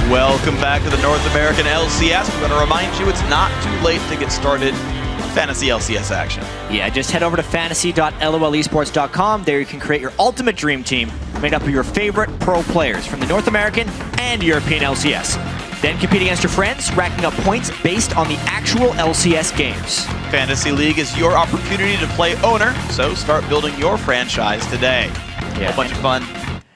Welcome back to the North American LCS. We're going to remind you it's not too late to get started on Fantasy LCS action. Yeah, just head over to fantasy.lolesports.com. There you can create your ultimate dream team made up of your favorite pro players from the North American and European LCS. Then compete against your friends, racking up points based on the actual LCS games. Fantasy League is your opportunity to play owner, so start building your franchise today. Yeah, a bunch of fun.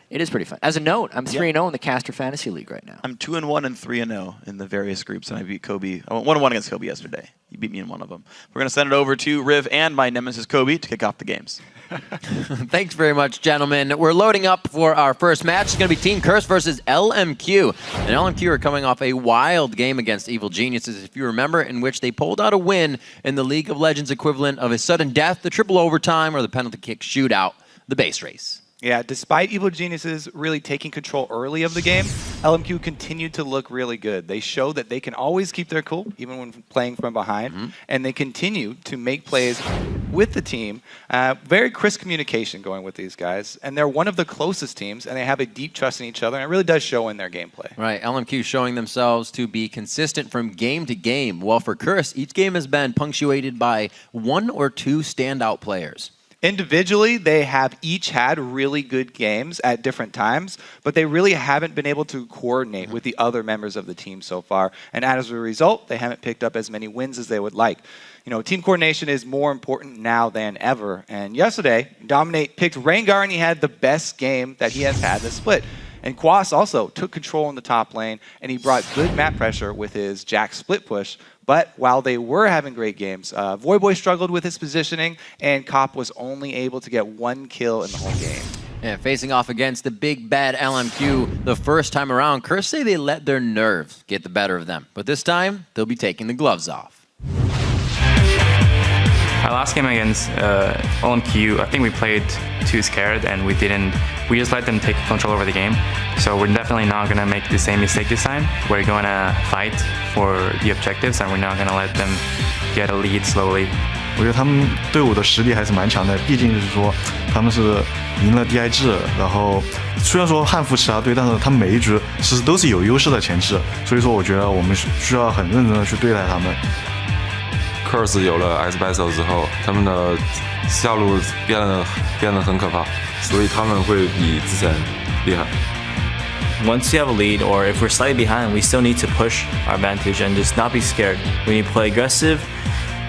It is pretty fun. As a note, I'm 3-0 in the Caster Fantasy League right now. I'm 2-1 and 3-0 in the various groups, and I beat Kobe. I went 1-1 against Kobe yesterday. You beat me in one of them. We're going to send it over to Riv and my nemesis Kobe to kick off the games. Thanks very much, gentlemen. We're loading up for our first match. It's going to be Team Curse versus LMQ. And LMQ are coming off a wild game against Evil Geniuses, if you remember, in which they pulled out a win in the League of Legends equivalent of a sudden death, the triple overtime, or the penalty kick shootout, the base race. Yeah, despite Evil Geniuses really taking control early of the game, LMQ continued to look really good. They showed that they can always keep their cool, even when playing from behind, and they continue to make plays with the team. Very crisp communication going with these guys, and they're one of the closest teams, and they have a deep trust in each other, and it really does show in their gameplay. Right, LMQ showing themselves to be consistent from game to game. Well, for Curse, each game has been punctuated by 1 or 2 standout players. Individually, they have each had really good games at different times, but they really haven't been able to coordinate with the other members of the team so far. And as a result, they haven't picked up as many wins as they would like. You know, team coordination is more important now than ever. And yesterday, Dominate picked Rengar, and he had the best game that he has had this split. And Quas also took control in the top lane, and he brought good map pressure with his Jack split push. But while they were having great games, Voyboy struggled with his positioning, and Cop was only able to get 1 kill in the whole game. Yeah, facing off against the big bad LMQ the first time around, Curse say they let their nerves get the better of them. But this time, they'll be taking the gloves off. Our last game against LMQ, I think we played too scared, and we just let them take control over the game. So we're definitely not going to make the same mistake this time. We're going to fight for the objectives, and we're not going to let them get a lead slowly. 我觉得他们队伍的实力还是蛮强的，毕竟是说他们是赢了 DI 制，然后虽然说汉服其他队，但是他们每一局其实都是有优势的前期，所以说我觉得我们需要很认真的去对待他们。Curse 有了 S Battle 之后，他们的下路变得很可怕，所以他们会比之前厉害。Once you have a lead, or if we're slightly behind, we still need to push our advantage and just not be scared. We need to play aggressive,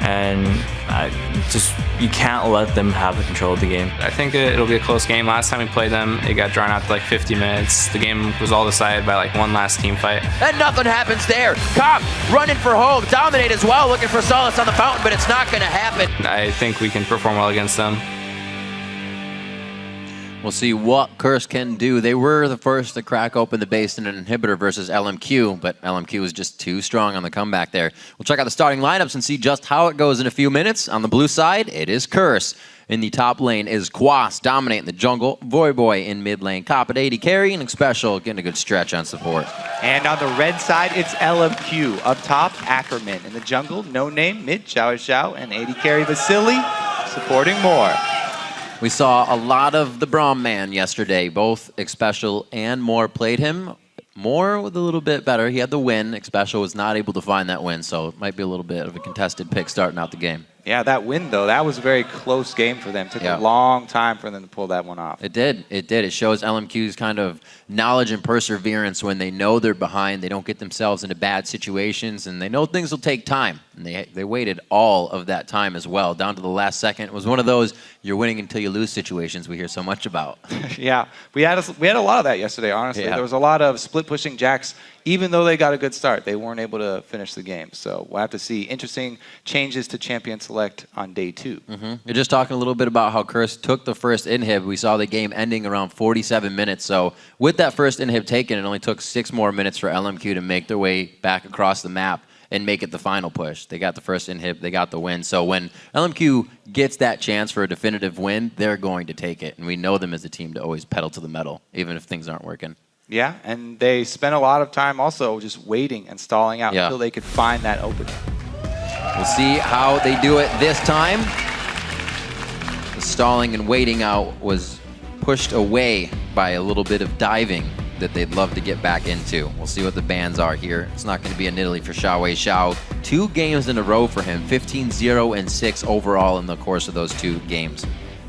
and you can't let them have the control of the game. I think it'll be a close game. Last time we played them, it got drawn out to like 50 minutes. The game was all decided by like one last team fight. And nothing happens there. Cop running for home. Dominate as well, looking for solace on the fountain, but it's not going to happen. I think we can perform well against them. We'll see what Curse can do. They were the first to crack open the base in an inhibitor versus LMQ, but LMQ was just too strong on the comeback there. We'll check out the starting lineups and see just how it goes in a few minutes. On the blue side, it is Curse. In the top lane is Quas, Dominate in the jungle, Voyboy in mid lane, Cop at 80 carry, and Special getting a good stretch on support. And on the red side, it's LMQ. Up top, Ackerman. In the jungle, No Name, mid, Xiao Xiao, and 80 carry Vasily, supporting more. We saw a lot of the Braum man yesterday. Both Xpecial and Moore played him. Moore with a little bit better. He had the win. Xpecial was not able to find that win, so it might be a little bit of a contested pick starting out the game. Yeah, that win, though, that was a very close game for them. It took a long time for them to pull that one off. It did. It did. It shows LMQ's kind of knowledge and perseverance when they know they're behind. They don't get themselves into bad situations, and they know things will take time. And they waited all of that time as well, down to the last second. It was one of those you're winning until you lose situations we hear so much about. Yeah, we had a lot of that yesterday, honestly. Yeah. There was a lot of split-pushing Jacks. Even though they got a good start, they weren't able to finish the game. So we'll have to see interesting changes to Champion Select on day 2. You're just talking a little bit about how Curse took the first inhib. We saw the game ending around 47 minutes. So with that first inhib taken, it only took 6 more minutes for LMQ to make their way back across the map and make it the final push. They got the first inhib, they got the win. So when LMQ gets that chance for a definitive win, they're going to take it. And we know them as a team to always pedal to the metal, even if things aren't working. Yeah, and they spent a lot of time also just waiting and stalling out until they could find that opening. We'll see how they do it this time. The stalling and waiting out was pushed away by a little bit of diving that they'd love to get back into. We'll see what the bans are here. It's not going to be in Italy for Xiaowei Xiao. 2 games in a row for him, 15-0 and 6 overall in the course of those 2 games.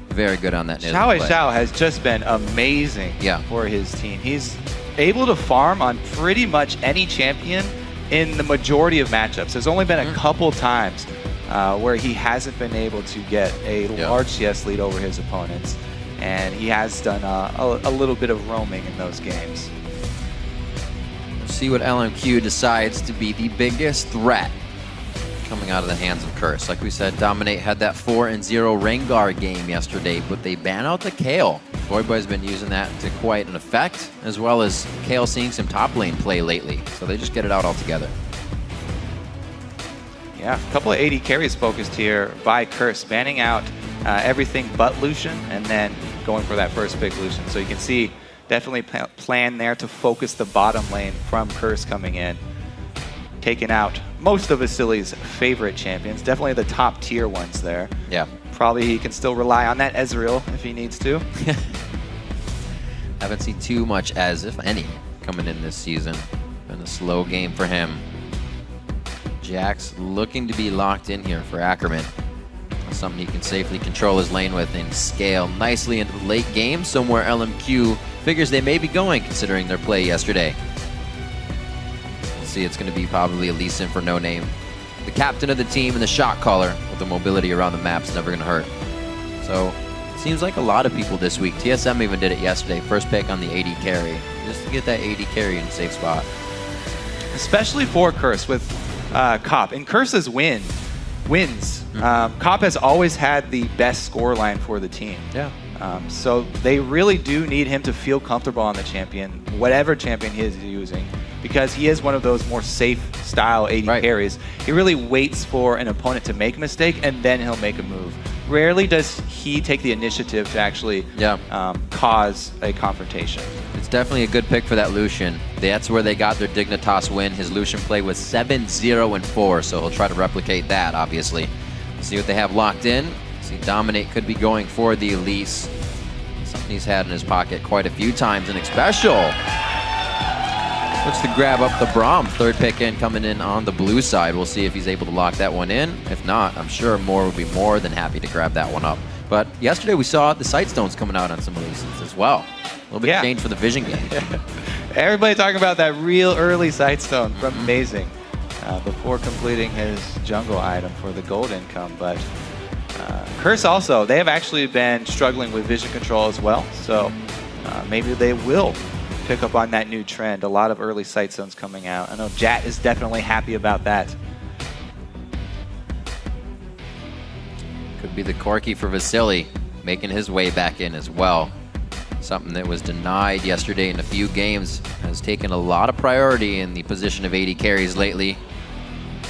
Very good on that Italy Xiaowei play. Xiao has just been amazing for his team. He's able to farm on pretty much any champion in the majority of matchups. There's only been a couple times where he hasn't been able to get a large CS lead over his opponents, and he has done a little bit of roaming in those games. We'll see what LMQ decides to be the biggest threat coming out of the hands of Curse. Like we said, Dominate had that 4-0 Rengar game yesterday, but they ban out the Kale. Boyboy's been using that to quite an effect, as well as Kale seeing some top lane play lately, so they just get it out altogether. Yeah, a couple of AD carries focused here by Curse, banning out everything but Lucian, and then going for that first pick Lucian. So you can see definitely plan there to focus the bottom lane from Curse coming in, taking out most of Vasily's favorite champions, definitely the top tier ones there. Yeah. Probably he can still rely on that Ezreal if he needs to. Haven't seen too much as, if any, coming in this season. Been a slow game for him. Jax looking to be locked in here for Ackerman. Something he can safely control his lane with and scale nicely into the late game, somewhere LMQ figures they may be going considering their play yesterday. We'll see, it's going to be probably a Lee Sin for no name. The captain of the team and the shot caller with the mobility around the map's never going to hurt. So, it seems like a lot of people this week. TSM even did it yesterday, first pick on the AD carry, just to get that AD carry in a safe spot. Especially for Curse with Cop. And Curse's wins. Cop has always had the best score line for the team. Yeah. So they really do need him to feel comfortable on the champion, whatever champion he is using, because he is one of those more safe style AD carries. He really waits for an opponent to make a mistake and then he'll make a move. Rarely does he take the initiative to actually cause a confrontation. It's definitely a good pick for that Lucian. That's where they got their Dignitas win. His Lucian play was 7-0 and 4, so he'll try to replicate that, obviously. See what they have locked in. See, Dominate could be going for the Elise. Something he's had in his pocket quite a few times, and special. Looks to grab up the Braum. Third pick in, coming in on the blue side. We'll see if he's able to lock that one in. If not, I'm sure Moore would be more than happy to grab that one up. But yesterday we saw the Sightstones coming out on some Elises as well. A little bit of change for the Vision game. Everybody talking about that real early Sightstone from Amazing before completing his jungle item for the gold income. But Curse also, they have actually been struggling with vision control as well. So maybe they will pick up on that new trend. A lot of early Sightstones coming out. I know Jat is definitely happy about that. Could be the Corki for Vasily, making his way back in as well. Something that was denied yesterday in a few games, has taken a lot of priority in the position of AD carries lately.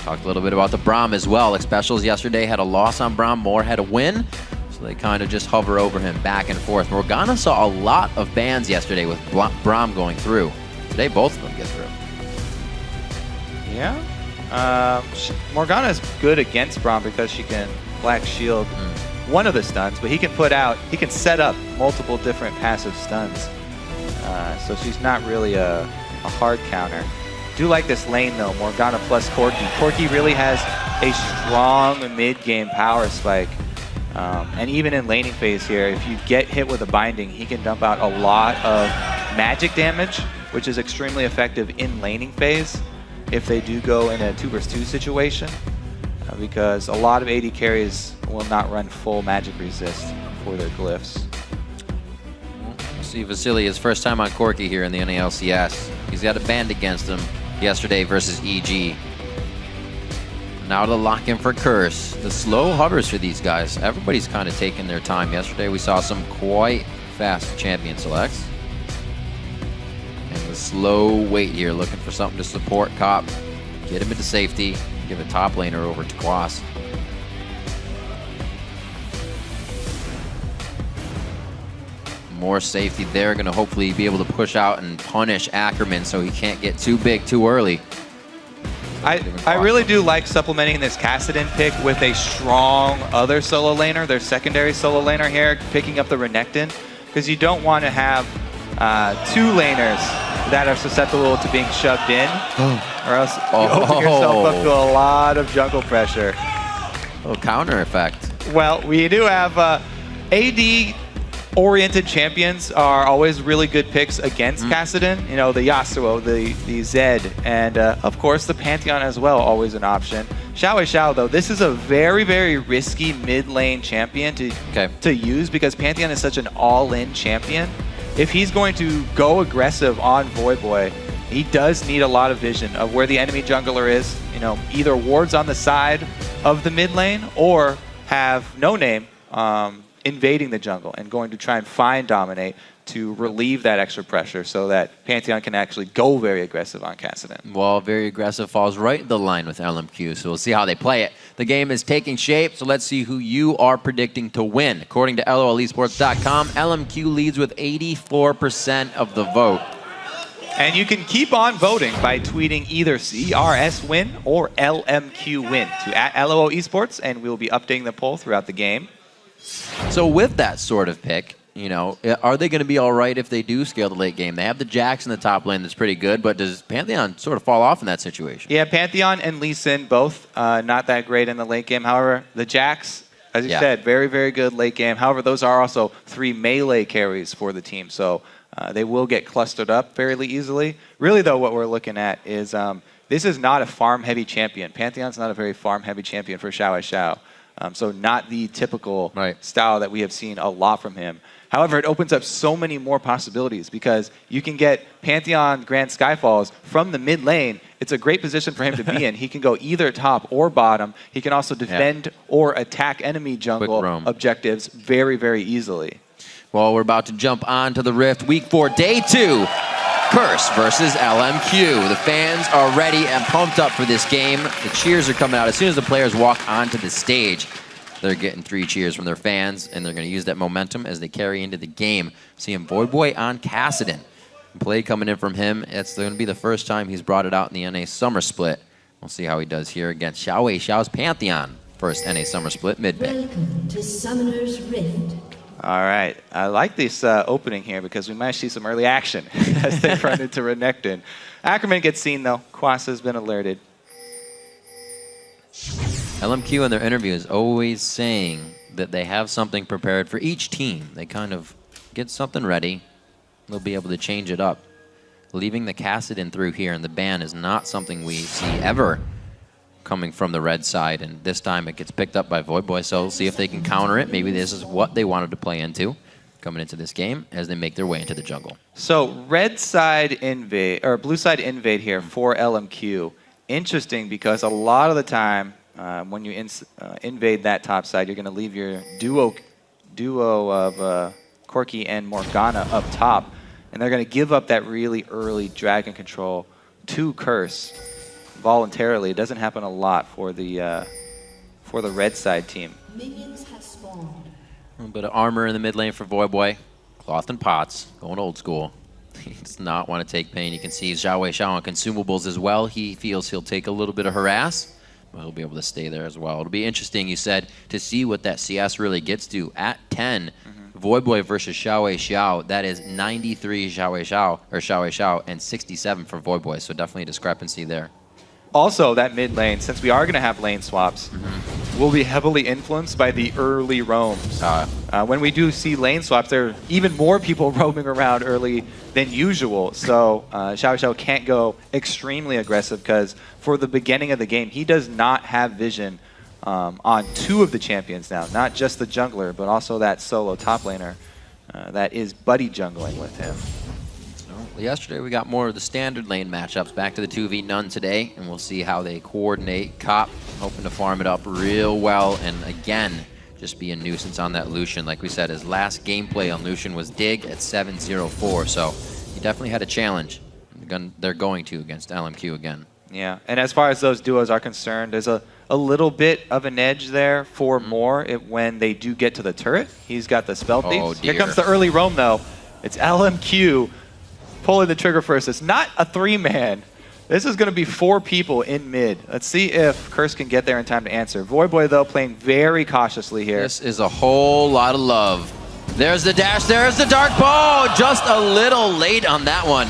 Talked a little bit about the Braum as well. Like Specials yesterday had a loss on Braum, Moore had a win, so they kind of just hover over him back and forth. Morgana saw a lot of bans yesterday with Braum going through. Today both of them get through. Yeah. Morgana is good against Braum because she can Black Shield one of the stuns, but he can set up multiple different passive stuns. So she's not really a hard counter. Do like this lane though, Morgana plus Corki. Corki really has a strong mid-game power spike. And even in laning phase here, if you get hit with a binding, he can dump out a lot of magic damage, which is extremely effective in laning phase if they do go in a 2-versus-2 situation. Because a lot of AD carries will not run full magic resist for their glyphs. We'll see Vasily, his first time on Corki here in the NA LCS. He's got a band against him yesterday versus EG. Now to lock in for Curse. The slow hovers for these guys. Everybody's kind of taking their time. Yesterday we saw some quite fast champion selects. And the slow wait here, looking for something to support Cop. Get him into safety. Give a top laner over to Quas. More safety there. Going to hopefully be able to push out and punish Ackerman so he can't get too big too early. I really do like supplementing this Kassadin pick with a strong other solo laner, their secondary solo laner here, picking up the Renekton, because you don't want to have 2 laners that are susceptible to being shoved in, or else you open yourself up to a lot of jungle pressure. little counter effect. Well, we do have AD-oriented champions are always really good picks against Kassadin. You know, the Yasuo, the Zed, and of course the Pantheon as well, always an option. Xiao, though, this is a very, very risky mid-lane champion to use because Pantheon is such an all-in champion. If he's going to go aggressive on Voyboy, he does need a lot of vision of where the enemy jungler is. You know, either wards on the side of the mid lane or have No Name invading the jungle and going to try and find Dominate to relieve that extra pressure so that Pantheon can actually go very aggressive on Kassadin. Well, very aggressive falls right in the line with LMQ, so we'll see how they play it. The game is taking shape, so let's see who you are predicting to win. According to LOLesports.com, LMQ leads with 84% of the vote. And you can keep on voting by tweeting either CRS win or LMQ win to @LOL Esports, and we'll be updating the poll throughout the game. So with that sort of pick, you know, are they going to be all right if they do scale the late game? They have the Jax in the top lane that's pretty good, but does Pantheon sort of fall off in that situation? Yeah, Pantheon and Lee Sin both not that great in the late game. However, the Jax, as you said, very, very good late game. However, those are also 3 melee carries for the team, so they will get clustered up fairly easily. Really, though, what we're looking at is this is not a farm-heavy champion. Pantheon's not a very farm-heavy champion for Xiao. So not the typical style that we have seen a lot from him. However, it opens up so many more possibilities because you can get Pantheon Grand Skyfalls from the mid lane. It's a great position for him to be in. He can go either top or bottom. He can also defend or attack enemy jungle objectives very, very easily. Well, we're about to jump on to the Rift. Week 4, Day 2. Curse versus LMQ. The fans are ready and pumped up for this game. The cheers are coming out as soon as the players walk onto the stage. They're getting 3 cheers from their fans, and they're going to use that momentum as they carry into the game. Seeing Voyboy on Kassadin. Play coming in from him. It's going to be the first time he's brought it out in the NA Summer Split. We'll see how he does here against Xiao's Pantheon. First NA Summer Split mid-pick. Welcome to Summoner's Rift. All right, I like this opening here because we might see some early action as they run into Renekton. Ackerman gets seen though. Kwasa has been alerted. LMQ in their interview is always saying that they have something prepared for each team. They kind of get something ready. They'll be able to change it up. Leaving the Kassadin through here and the ban is not something we see ever coming from the red side, and this time it gets picked up by Voyboy, so we'll see if they can counter it. Maybe this is what they wanted to play into coming into this game as they make their way into the jungle. So red side invade, or blue side invade here for LMQ. Interesting because a lot of the time when you invade that top side, you're going to leave your duo of Corki and Morgana up top, and they're going to give up that really early dragon control to Curse voluntarily. It doesn't happen a lot for the red side team. Minions have spawned. A little bit of armor in the mid lane for Voyboy. Cloth and pots, going old school. He does not want to take pain. You can see Xiao on consumables as well. He feels he'll take a little bit of harass, but he'll be able to stay there as well. It'll be interesting, you said, to see what that CS really gets to. At 10, Voyboy versus Xiao. That is 93 Xiao and 67 for Voyboy, so definitely a discrepancy there. Also, that mid lane, since we are going to have lane swaps, will be heavily influenced by the early roams. When we do see lane swaps, there are even more people roaming around early than usual. So Xiao can't go extremely aggressive because for the beginning of the game, he does not have vision on 2 of the champions now. Not just the jungler, but also that solo top laner that is buddy jungling with him. Yesterday we got more of the standard lane matchups. Back to the 2v none today, and we'll see how they coordinate. Cop hoping to farm it up real well, and again, just be a nuisance on that Lucian. Like we said, his last gameplay on Lucian was Dig at 7-0-4, so he definitely had a challenge. They're going to against LMQ again. Yeah, and as far as those duos are concerned, there's a little bit of an edge there for Moore when they do get to the turret. He's got the spell thieves. Oh, dear. Here comes the early roam though. It's LMQ pulling the trigger first. It's not a 3-man. This is going to be 4 people in mid. Let's see if Curse can get there in time to answer. Voyboy, though, playing very cautiously here. This is a whole lot of love. There's the dash. There's the dark bow. Just a little late on that one.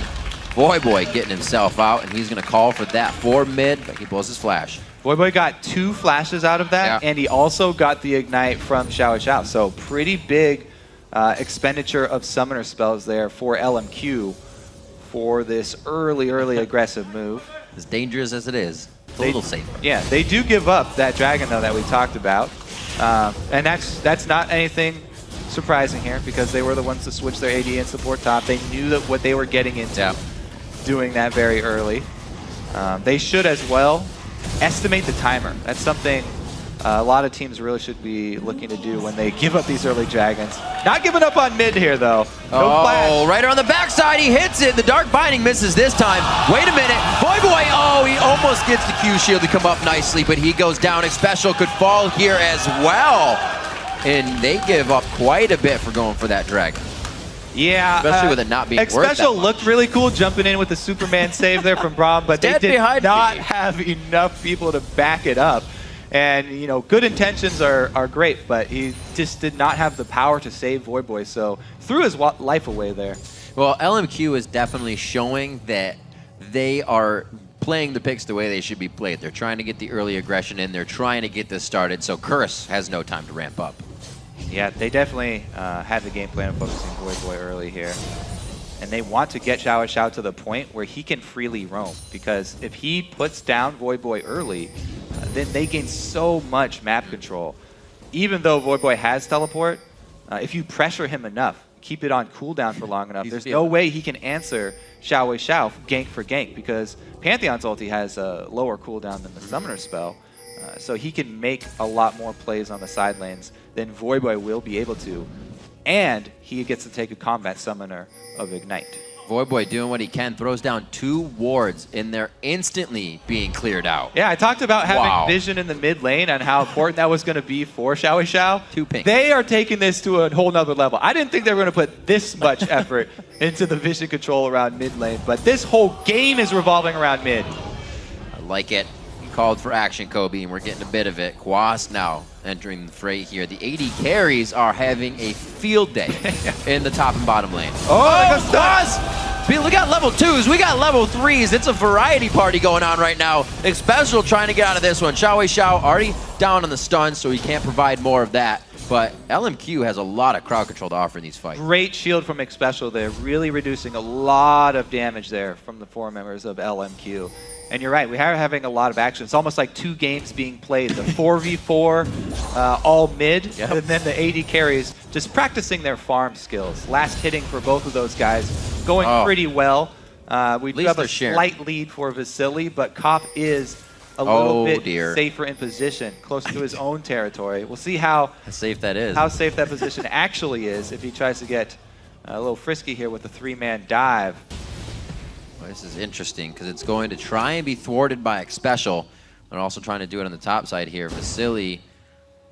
Boy getting himself out, and he's going to call for that for mid, but he blows his flash. Boy got 2 flashes out of that, and he also got the ignite from Xiao. So pretty big expenditure of summoner spells there for LMQ for this early aggressive move. As dangerous as it is, it's a little safer. Yeah, they do give up that dragon though that we talked about, and that's not anything surprising here because they were the ones to switch their AD and support top. They knew that what they were getting into, doing that very early. They should as well estimate the timer. That's something a lot of teams really should be looking to do when they give up these early dragons. Not giving up on mid here though. No flash. Right on the backside, he hits it. The Dark Binding misses this time. Wait a minute. Boy, oh, he almost gets the Q shield to come up nicely, but he goes down. Special could fall here as well. And they give up quite a bit for going for that dragon. Yeah, especially with it not being worth that Special much. looked really cool jumping in with the Superman save there from Braum, but they did not have enough people to back it up. And, you know, good intentions are great, but he just did not have the power to save Voyboy, so threw his life away there. Well, LMQ is definitely showing that they are playing the picks the way they should be played. They're trying to get the early aggression in. They're trying to get this started, so CRS has no time to ramp up. Yeah, they definitely had the game plan of focusing Voyboy early here. And they want to get Xiao to the point where he can freely roam, because if he puts down Voyboy early, then they gain so much map control. Even though Voyboy has teleport, if you pressure him enough, keep it on cooldown for long enough, there's no way he can answer Xiao gank for gank, because Pantheon's ulti has a lower cooldown than the Summoner spell. So he can make a lot more plays on the side lanes than Voyboy will be able to. And he gets to take a combat summoner of Ignite. Voyboy doing what he can, throws down 2 wards, and they're instantly being cleared out. Yeah, I talked about having vision in the mid lane and how important that was going to be for Xiao. 2 ping. They are taking this to a whole nother level. I didn't think they were going to put this much effort into the vision control around mid lane, but this whole game is revolving around mid. I like it. He called for action, Kobe, and we're getting a bit of it. Quas now entering the fray here. The AD carries are having a field day in the top and bottom lane. Oh, Quas! We got level 2s, we got level 3s. It's a variety party going on right now. Special trying to get out of this one. Xiao already down on the stun, so he can't provide more of that. But LMQ has a lot of crowd control to offer in these fights. Great shield from Special there, really reducing a lot of damage there from the 4 members of LMQ. And you're right, we are having a lot of action. It's almost like 2 games being played. The 4v4 all mid, and then the AD carries just practicing their farm skills. Last hitting for both of those guys going pretty well. We do have a slight lead for Vasily, but Cop is a little bit safer in position, close to his own territory. We'll see how safe that is. How safe that position actually is if he tries to get a little frisky here with the 3-man dive. Well, this is interesting because it's going to try and be thwarted by Special, and also trying to do it on the top side here. Vasily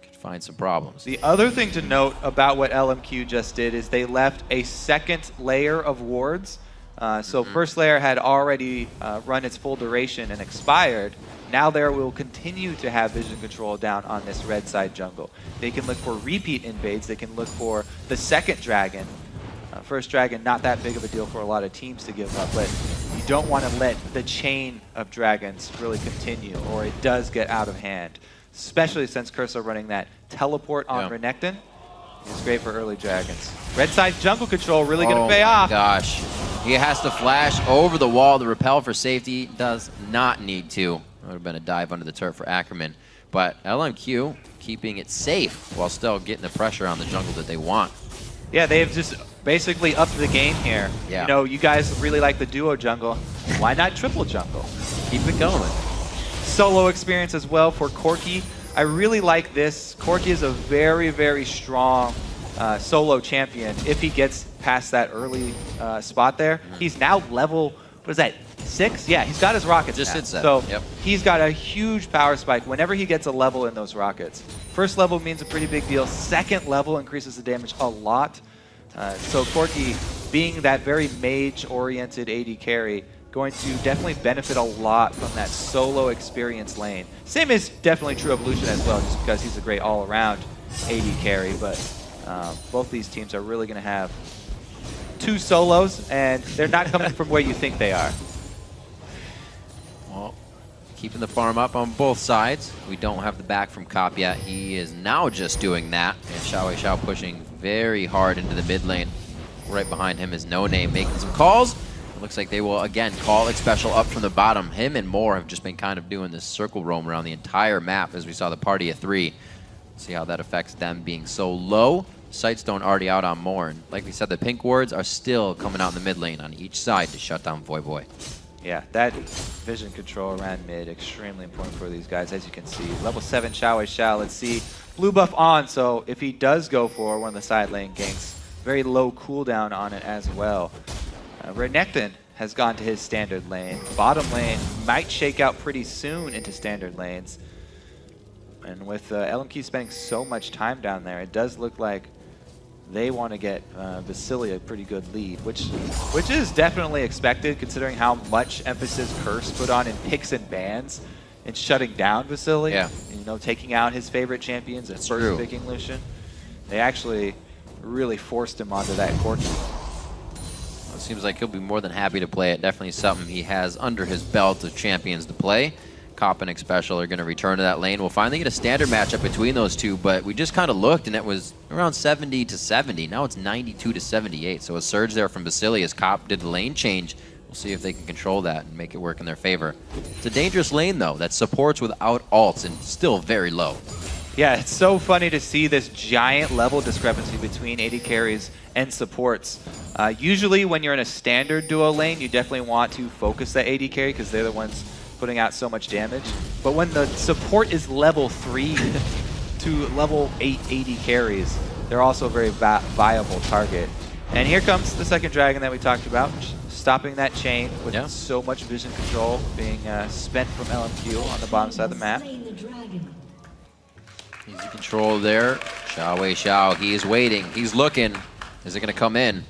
could find some problems. The other thing to note about what LMQ just did is they left a second layer of wards. So first layer had already run its full duration and expired. Now there will continue to have vision control down on this red side jungle. They can look for repeat invades. They can look for the second dragon. First dragon, not that big of a deal for a lot of teams to give up, but you don't want to let the chain of dragons really continue, or it does get out of hand. Especially since CRS are running that teleport on Renekton. It's great for early dragons. Red side jungle control really going to pay off. Gosh. He has to flash over the wall to repel for safety. Does not need to. That would have been a dive under the turret for Ackerman. But LMQ keeping it safe while still getting the pressure on the jungle that they want. Yeah, they've just basically upped the game here. Yeah. You know, you guys really like the duo jungle. Why not triple jungle? Keep it going. Solo experience as well for Corki. I really like this. Corki is a very, very strong solo champion if he gets past that early spot there. He's now level, what is that, 6? Yeah, he's got his rockets Just now. hit 7. So he's got a huge power spike whenever he gets a level in those rockets. First level means a pretty big deal. Second level increases the damage a lot. So Corki, being that very mage-oriented AD carry, going to definitely benefit a lot from that solo experience lane. Same is definitely true of Lucian as well, just because he's a great all-around AD carry, but both these teams are really going to have 2 solos, and they're not coming from where you think they are. Well, keeping the farm up on both sides. We don't have the back from Cop yet. He is now just doing that. And Xiao pushing very hard into the mid lane. Right behind him is No Name making some calls. It looks like they will, again, call Xpecial up from the bottom. Him and Moore have just been kind of doing this circle roam around the entire map as we saw the party of 3. See how that affects them being so low. Sightstone already out on Moore. And like we said, the pink wards are still coming out in the mid lane on each side to shut down Voyboy. Yeah, that vision control around mid, extremely important for these guys, as you can see. Level 7 Xiao. Let's see. Blue buff on, so if he does go for one of the side lane ganks, very low cooldown on it as well. Renekton has gone to his standard lane. Bottom lane might shake out pretty soon into standard lanes. And with LMQ spending so much time down there, it does look like they want to get Vasily a pretty good lead, which is definitely expected considering how much emphasis Curse put on in picks and bans and shutting down Vasily. Yeah. And, you know, taking out his favorite champions and first picking Lucian. They actually really forced him onto that court. Well, it seems like he'll be more than happy to play it. Definitely something he has under his belt of champions to play. Cop and Xpecial are going to return to that lane. We'll finally get a standard matchup between those two, but we just kind of looked and it was around 70 to 70. Now it's 92 to 78. So a surge there from Vasily as Cop did the lane change. We'll see if they can control that and make it work in their favor. It's a dangerous lane though that supports without ults and still very low. Yeah, it's so funny to see this giant level discrepancy between AD carries and supports. Usually when you're in a standard duo lane, you definitely want to focus that AD carry because they're the ones putting out so much damage. But when the support is level 3 to level 8 AD carries, they're also a very viable target. And here comes the second dragon that we talked about, stopping that chain with so much vision control being spent from LMQ on the bottom side of the map. Easy control there. Xiao, he is waiting. He's looking. Is it going to come in?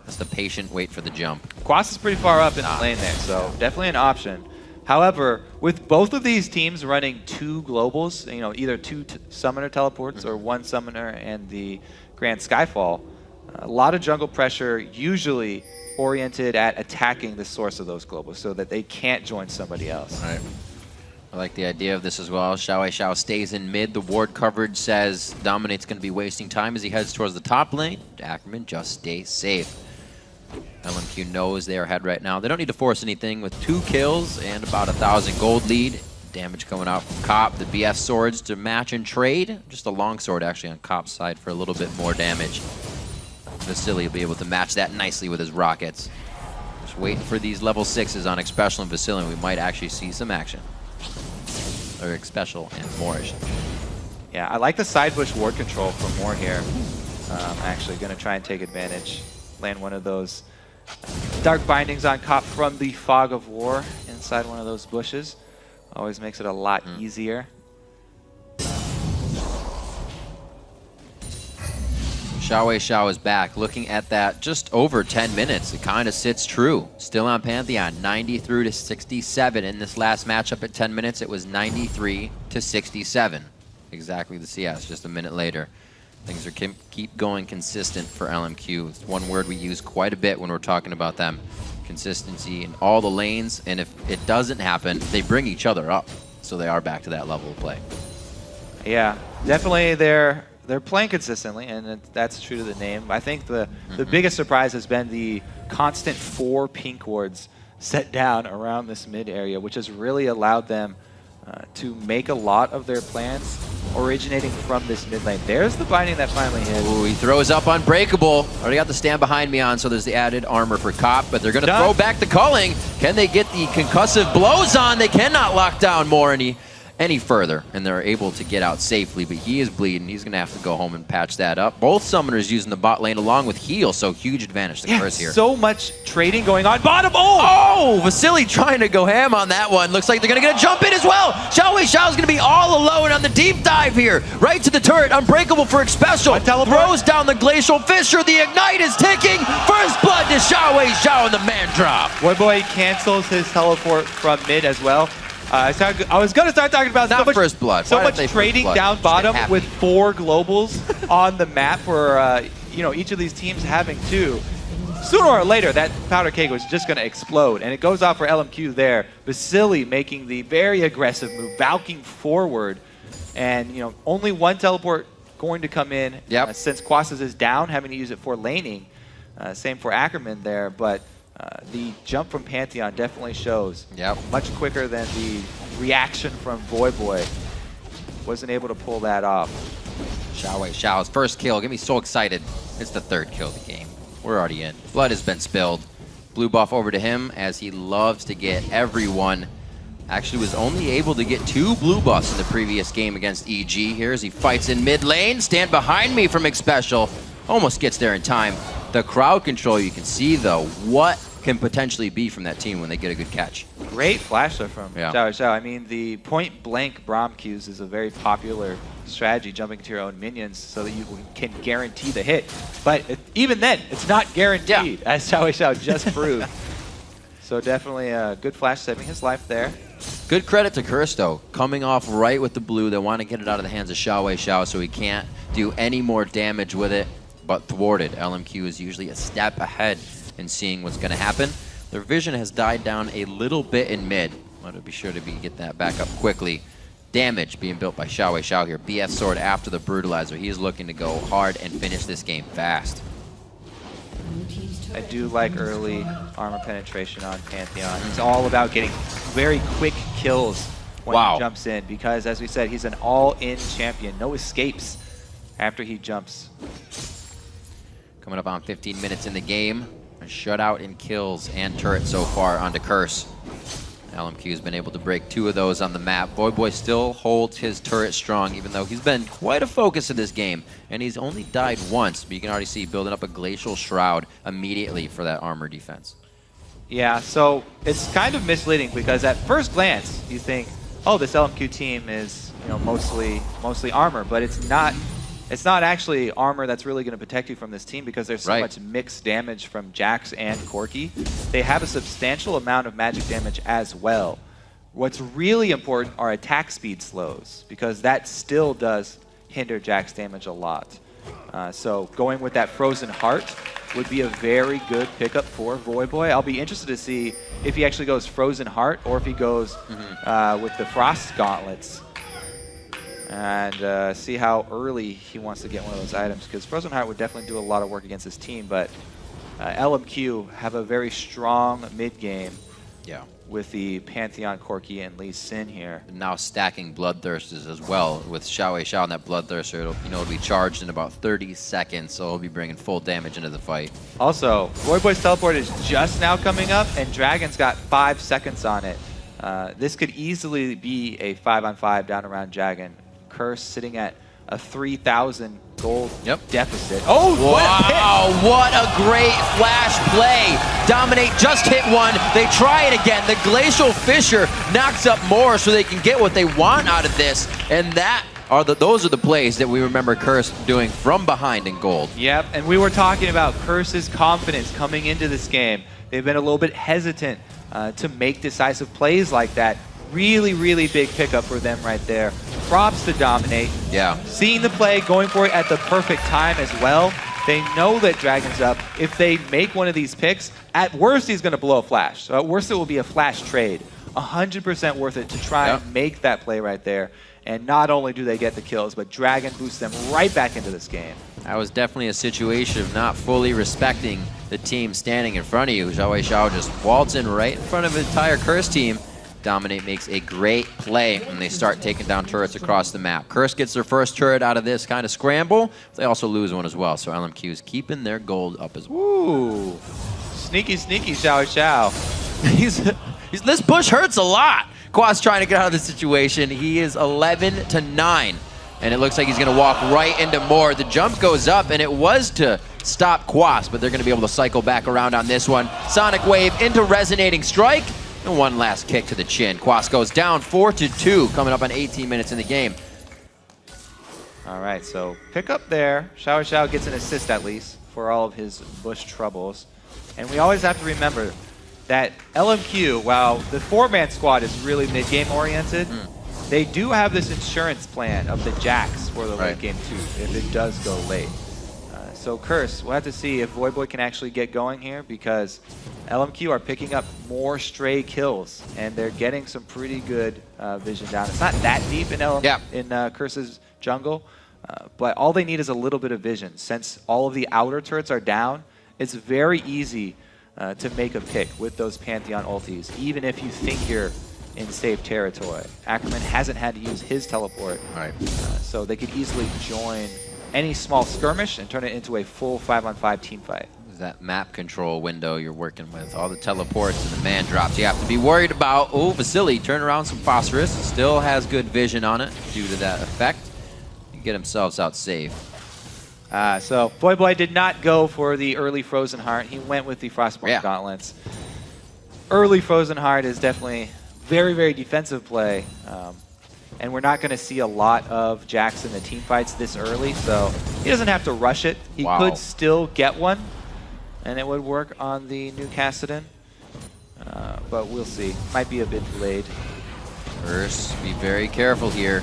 That's the patient wait for the jump. Quas is pretty far up in the lane there, so definitely an option. However, with both of these teams running 2 globals, you know, either 2 summoner teleports or 1 summoner and the Grand Skyfall, a lot of jungle pressure usually oriented at attacking the source of those globals so that they can't join somebody else. All right. I like the idea of this as well. Xiao stays in mid. The ward coverage says Dominate's going to be wasting time as he heads towards the top lane. Ackerman just stays safe. LMQ knows they're ahead right now. They don't need to force anything with 2 kills and about 1,000 gold lead. Damage coming out from Cop. The BF swords to match and trade. Just a longsword actually on Cop's side for a little bit more damage. Vasily will be able to match that nicely with his rockets. Just waiting for these level 6s on Xpecial and Vasily, and we might actually see some action. Or Xpecial and Moorish. Yeah, I like the side bush ward control from Moore here. Actually going to try and take advantage. Land one of those dark bindings on Cop from the Fog of War inside one of those bushes. Always makes it a lot easier. Xiao is back. Looking at that, just over 10 minutes. It kind of sits true. Still on Pantheon, 93 to 67. In this last matchup at 10 minutes, it was 93 to 67. Exactly the CS, just a minute later. Things are keep going consistent for LMQ. It's one word we use quite a bit when we're talking about them. Consistency in all the lanes, and if it doesn't happen, they bring each other up. So they are back to that level of play. Yeah, definitely they're playing consistently, and that's true to the name. I think the biggest surprise has been the constant 4 pink wards set down around this mid area, which has really allowed them to make a lot of their plans originating from this mid lane. There's the binding that finally hit. Ooh, he throws up Unbreakable. Already got the stand behind me on, so there's the added armor for Cop, but they're going to throw back the culling. Can they get the concussive blows on? They cannot lock down Moore any further, and they're able to get out safely, but he is bleeding. He's going to have to go home and patch that up. Both summoners using the bot lane along with heal, so huge advantage to Curse here. So much trading going on. Bottom, Vasily trying to go ham on that one. Looks like they're going to get a jump in as well. Xiao's going to be all alone on the deep dive here. Right to the turret, Unbreakable for Xpecial. Throws down the Glacial Fissure. The Ignite is ticking. First blood to Xiao and the man drop. Voyboy cancels his teleport from mid as well. I was going to start talking about Not first blood. So much trading down bottom with 4 globals on the map for you know, each of these teams having 2. sooner or later, that powder keg was just going to explode, and it goes off for LMQ there. Vasily making the very aggressive move, valking forward, and only one teleport going to come in since Quasas is down, having to use it for laning. Same for Ackerman there, but the jump from Pantheon definitely shows. Much quicker than the reaction from Voyboy. Wasn't able to pull that off. Xiao's first kill. Get me so excited. It's the 3rd kill of the game. We're already in. Blood has been spilled. Blue buff over to him as he loves to get everyone. Actually was only able to get 2 blue buffs in the previous game against EG here as he fights in mid lane. Stand behind me from Special. Almost gets there in time. The crowd control you can see though, what can potentially be from that team when they get a good catch. Great flash though from Xiao. I mean, the point blank Braum Qs is a very popular strategy, jumping to your own minions so that you can guarantee the hit. But even then, it's not guaranteed, as Xiao just proved. So definitely a good flash saving his life there. Good credit to Curse though, coming off right with the blue. They want to get it out of the hands of Xiao so he can't do any more damage with it, but thwarted. LMQ is usually a step ahead in seeing what's going to happen. Their vision has died down a little bit in mid. Want to be sure to get that back up quickly. Damage being built by Xiao here. BF sword after the brutalizer. He's looking to go hard and finish this game fast. I do like early armor penetration on Pantheon. It's all about getting very quick kills when he jumps in, because as we said, he's an all-in champion. No escapes after he jumps. Coming up on 15 minutes in the game. A shutout in kills and turrets so far onto Curse. LMQ has been able to break 2 of those on the map. Voyboy still holds his turret strong, even though he's been quite a focus in this game. And he's only died once, but you can already see building up a Glacial Shroud immediately for that armor defense. Yeah, so it's kind of misleading because at first glance, you think, oh, this LMQ team is mostly armor, but it's not. It's not actually armor that's really going to protect you from this team because there's so much mixed damage from Jax and Corki. They have a substantial amount of magic damage as well. What's really important are attack speed slows, because that still does hinder Jax damage a lot. So going with that Frozen Heart would be a very good pickup for Voyboy. I'll be interested to see if he actually goes Frozen Heart or if he goes with the Frost Gauntlets. And see how early he wants to get one of those items, because Frozen Heart would definitely do a lot of work against his team, but LMQ have a very strong mid-game with the Pantheon, Corki, and Lee Sin here. And now stacking Bloodthirsters as well. With Xiao and that Bloodthirster, it'll be charged in about 30 seconds, so it'll be bringing full damage into the fight. Also, Voyboy's teleport is just now coming up, and Dragon's got 5 seconds on it. This could easily be a 5-on-5 down around Dragon. Curse sitting at a 3,000 gold deficit. Oh, wow, what a great flash play. Dominate just hit one. They try it again. The Glacial Fissure knocks up more so they can get what they want out of this. And those are the plays that we remember Curse doing from behind in gold. Yep, and we were talking about Curse's confidence coming into this game. They've been a little bit hesitant to make decisive plays like that. Really, really big pickup for them right there. Props to Dominate. Seeing the play, going for it at the perfect time as well. They know that Dragon's up. If they make one of these picks, at worst he's going to blow a flash. So at worst it will be a flash trade. 100% worth it to try and make that play right there. And not only do they get the kills, but Dragon boosts them right back into this game. That was definitely a situation of not fully respecting the team standing in front of you. Xiao just waltz in right in front of the entire Curse team. Dominate makes a great play when they start taking down turrets across the map. Curse gets their first turret out of this kind of scramble. They also lose one as well, so LMQ is keeping their gold up as well. Ooh, sneaky Xiao. This push hurts a lot. Quas trying to get out of the situation. He is 11-9, and it looks like he's going to walk right into more. The jump goes up, and it was to stop Quas, but they're going to be able to cycle back around on this one. Sonic Wave into Resonating Strike. And one last kick to the chin. Quas goes down 4-2, coming up on 18 minutes in the game. All right, so pick up there. Xiao gets an assist at least for all of his bush troubles. And we always have to remember that LMQ, while the 4-man squad is really mid-game oriented, they do have this insurance plan of the Jax for the late game too, if it does go late. So Curse, we'll have to see if Voyboy can actually get going here, because LMQ are picking up more stray kills, and they're getting some pretty good vision down. It's not that deep in Curse's jungle, but all they need is a little bit of vision. Since all of the outer turrets are down, it's very easy to make a pick with those Pantheon ultis, even if you think you're in safe territory. Ackerman hasn't had to use his teleport, so they could easily join any small skirmish and turn it into a full 5-on-5 team fight. That map control window you're working with, all the teleports and the man drops you have to be worried about. Oh, Vasily turn around some phosphorus, still has good vision on it due to that effect. You get themselves out safe. So Voyboy did not go for the early Frozen Heart. He went with the Frostborn Gauntlets. Early Frozen Heart is definitely very, very defensive play. And we're not going to see a lot of Jax in the team fights this early, so he doesn't have to rush it. He could still get one, and it would work on the new Kassadin. But we'll see. Might be a bit delayed. First, be very careful here.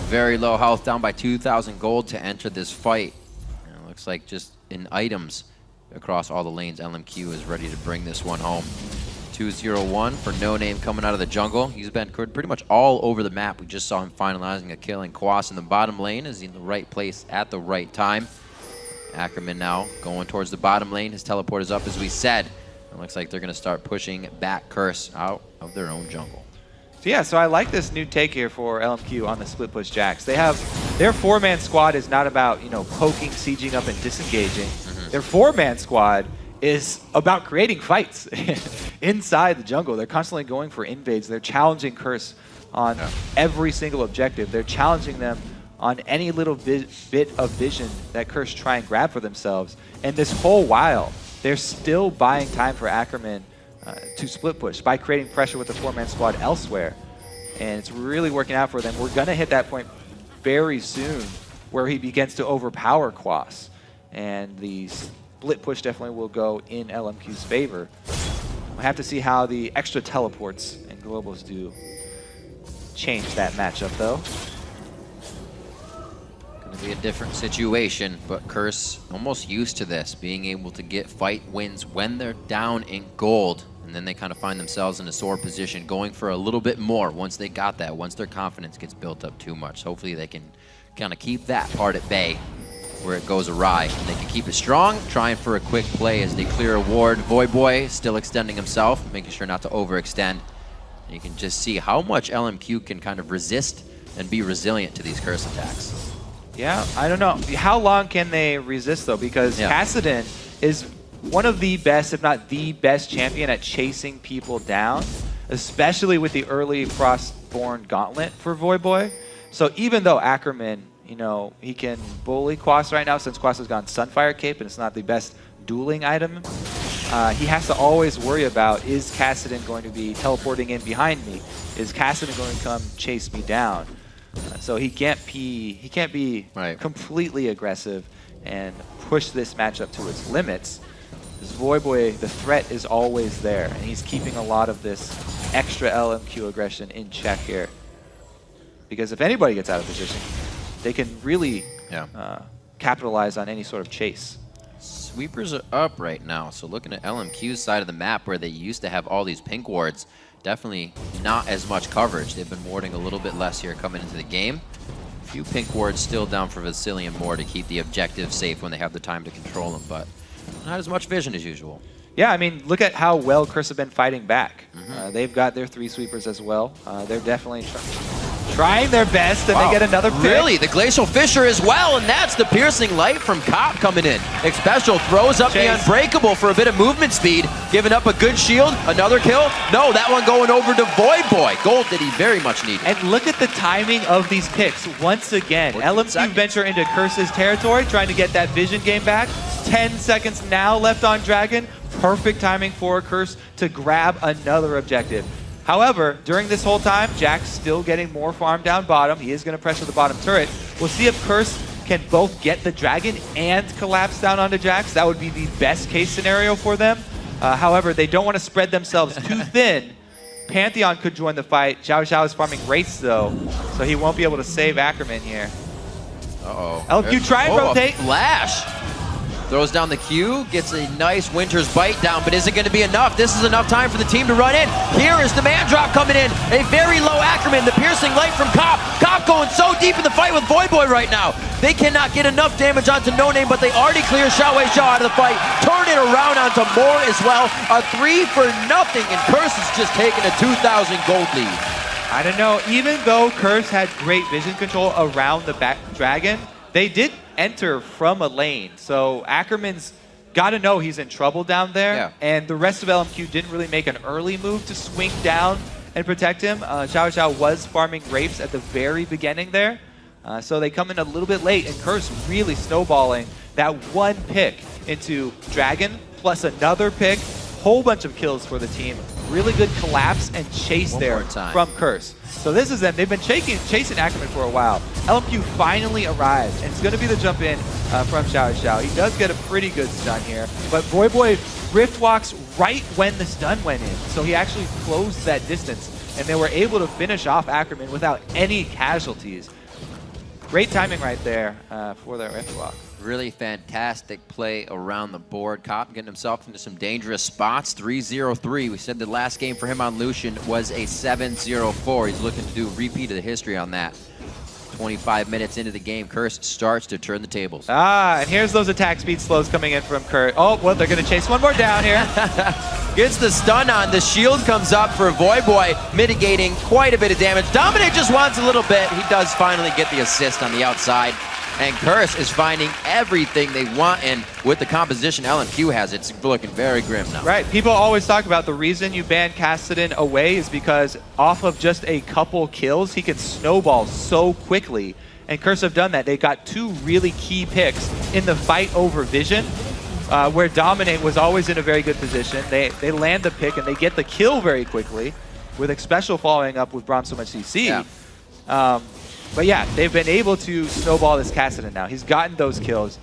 Very low health, down by 2,000 gold to enter this fight. And it looks like just in items across all the lanes, LMQ is ready to bring this one home. 2-0-1 for No Name coming out of the jungle. He's been pretty much all over the map. We just saw him finalizing a kill in Quas in the bottom lane. Is he in the right place at the right time? Ackerman now going towards the bottom lane. His teleport is up, as we said. It looks like they're going to start pushing back Curse out of their own jungle. So yeah, so I like this new take here for LMQ on the split push Jax. They have their 4-man squad is not about, you know, poking, sieging up, and disengaging. Their 4-man squad is about creating fights inside the jungle. They're constantly going for invades. They're challenging Curse on every single objective. They're challenging them on any little bit of vision that Curse try and grab for themselves. And this whole while, they're still buying time for Ackerman to split push by creating pressure with the 4-man squad elsewhere. And it's really working out for them. We're going to hit that point very soon where he begins to overpower Quas. And the split push definitely will go in LMQ's favor. We'll have to see how the extra teleports and globals do change that matchup, though. Going to be a different situation, but Curse almost used to this, being able to get fight wins when they're down in gold. And then they kind of find themselves in a sore position, going for a little bit more once they got that, once their confidence gets built up too much. Hopefully they can kind of keep that part at bay where it goes awry. And they can keep it strong, trying for a quick play as they clear a ward. Voyboy still extending himself, making sure not to overextend. And you can just see how much LMQ can kind of resist and be resilient to these Curse attacks. Yeah, I don't know. How long can they resist, though? Because Kassadin is one of the best, if not the best champion at chasing people down, especially with the early Frostborn Gauntlet for Voyboy. So even though Ackerman, you know, he can bully Quas right now since Quas has gone Sunfire Cape and it's not the best dueling item, he has to always worry about, is Kassadin going to be teleporting in behind me? Is Kassadin going to come chase me down? So he can't be completely aggressive and push this matchup to its limits. Because Voyboy, the threat is always there, and he's keeping a lot of this extra LMQ aggression in check here. Because if anybody gets out of position, they can really capitalize on any sort of chase. Sweepers are up right now, so looking at LMQ's side of the map where they used to have all these pink wards, definitely not as much coverage. They've been warding a little bit less here coming into the game. A few pink wards still down for Vasily and more to keep the objective safe when they have the time to control them, but not as much vision as usual. Yeah, I mean, look at how well Curse have been fighting back. They've got their 3 sweepers as well. They're definitely trying their best, and they get another pick. Really? The Glacial Fissure as well, and that's the Piercing Light from Cop coming in. Xpecial throws up the Unbreakable for a bit of movement speed, giving up a good shield, another kill. No, that one going over to Voyboy. Gold that he very much needed. And look at the timing of these picks. Once again, LMQ venture into Curse's territory, trying to get that vision game back. 10 seconds now left on Dragon. Perfect timing for Curse to grab another objective. However, during this whole time, Jack's still getting more farm down bottom. He is going to pressure the bottom turret. We'll see if Curse can both get the Dragon and collapse down onto Jax. That would be the best case scenario for them. However, they don't want to spread themselves too thin. Pantheon could join the fight. Xiao Xiao is farming Wraiths, though, so he won't be able to save Ackerman here. Uh-oh. LMQ try and A rotate. flash. Throws down the Q, gets a nice Winter's Bite down, but is it going to be enough? This is enough time for the team to run in. Here is the man drop coming in. A very low Ackerman, the piercing light from Cop. Cop going so deep in the fight with Voyboy right now. They cannot get enough damage onto No Name, but they already clear Xiaowei Xiao out of the fight. Turn it around onto Moore as well. A 3-0, and Curse is just taking a 2,000 gold lead. I don't know. Even though Curse had great vision control around the back dragon, they did enter from a lane. So Ackerman's got to know he's in trouble down there. Yeah. And the rest of LMQ didn't really make an early move to swing down and protect him. Xiao Xiao was farming rapes at the very beginning there. So they come in a little bit late, and Curse really snowballing that one pick into Dragon, plus another pick. Whole bunch of kills for the team. Really good collapse and chase One there more time. from Curse. So this is them. They've been chasing Ackerman for a while. LMQ finally arrives, and it's going to be the jump in from Xiao Xiao. He does get a pretty good stun here, but Voyboy Rift walks right when the stun went in. So he actually closed that distance, and they were able to finish off Ackerman without any casualties. Great timing right there for that Rift walk. Really fantastic play around the board. Cop getting himself into some dangerous spots. 3-0-3. We said the last game for him on Lucian was a 7-0-4. He's looking to do a repeat of the history on that. 25 minutes into the game, Curse starts to turn the tables. And here's those attack speed slows coming in from Curse. Oh, well, they're going to chase one more down here. Gets the stun on. The shield comes up for Voyboy, mitigating quite a bit of damage. Dominate just wants a little bit. He does finally get the assist on the outside. And Curse is finding everything they want, and with the composition LMQ has, it's looking very grim now. Right. People always talk about the reason you ban Kassadin away is because off of just a couple kills, he can snowball so quickly. And Curse have done that. They got two really key picks in the fight over Vision, where Dominate was always in a very good position. They land the pick, and they get the kill very quickly, with Xpecial following up with Braum so much CC. Yeah. But yeah, they've been able to snowball this Kassadin now. He's gotten those kills.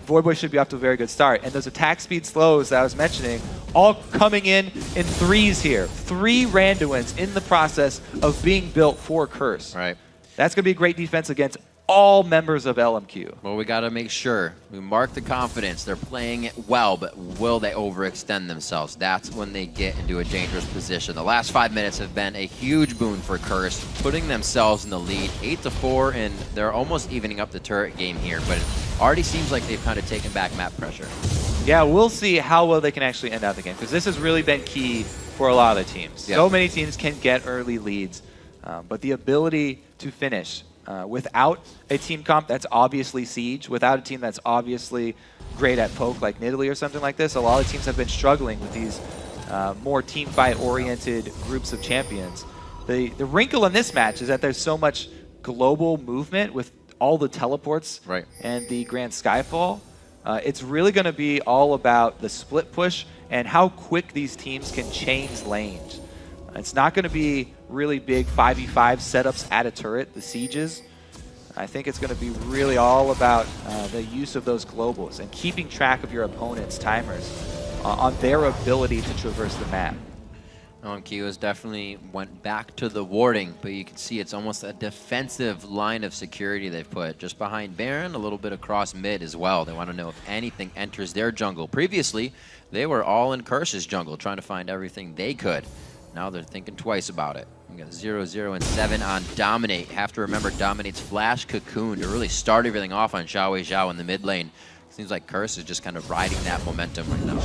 Voyboy should be off to a very good start. And those attack speed slows that I was mentioning, all coming in threes here. 3 Randuins in the process of being built for Curse. Right. That's going to be great defense against all members of LMQ. Well, we got to make sure we mark the confidence. They're playing it well, but will they overextend themselves? That's when they get into a dangerous position. The last 5 minutes have been a huge boon for Curse, putting themselves in the lead 8-4, and they're almost evening up the turret game here, but it already seems like they've kind of taken back map pressure. Yeah, we'll see how well they can actually end out the game, because this has really been key for a lot of the teams. Yep. So many teams can get early leads, but the ability to finish without a team comp that's obviously Siege, without a team that's obviously great at poke like Nidalee or something like this, a lot of teams have been struggling with these more team fight oriented groups of champions. The wrinkle in this match is that there's so much global movement with all the teleports and the Grand Skyfall. It's really going to be all about the split push and how quick these teams can change lanes. It's not going to be really big 5v5 setups at a turret, the sieges. I think it's going to be really all about the use of those globals and keeping track of your opponent's timers on their ability to traverse the map. LMQ has definitely went back to the warding, but you can see it's almost a defensive line of security they've put just behind Baron, a little bit across mid as well. They want to know if anything enters their jungle. Previously, they were all in Curse's jungle, trying to find everything they could. Now they're thinking twice about it. We got 0-0 and 7 on Dominate. Have to remember Dominate's flash cocoon to really start everything off on Xiaowei Xiao in the mid lane. Seems like Curse is just kind of riding that momentum right now.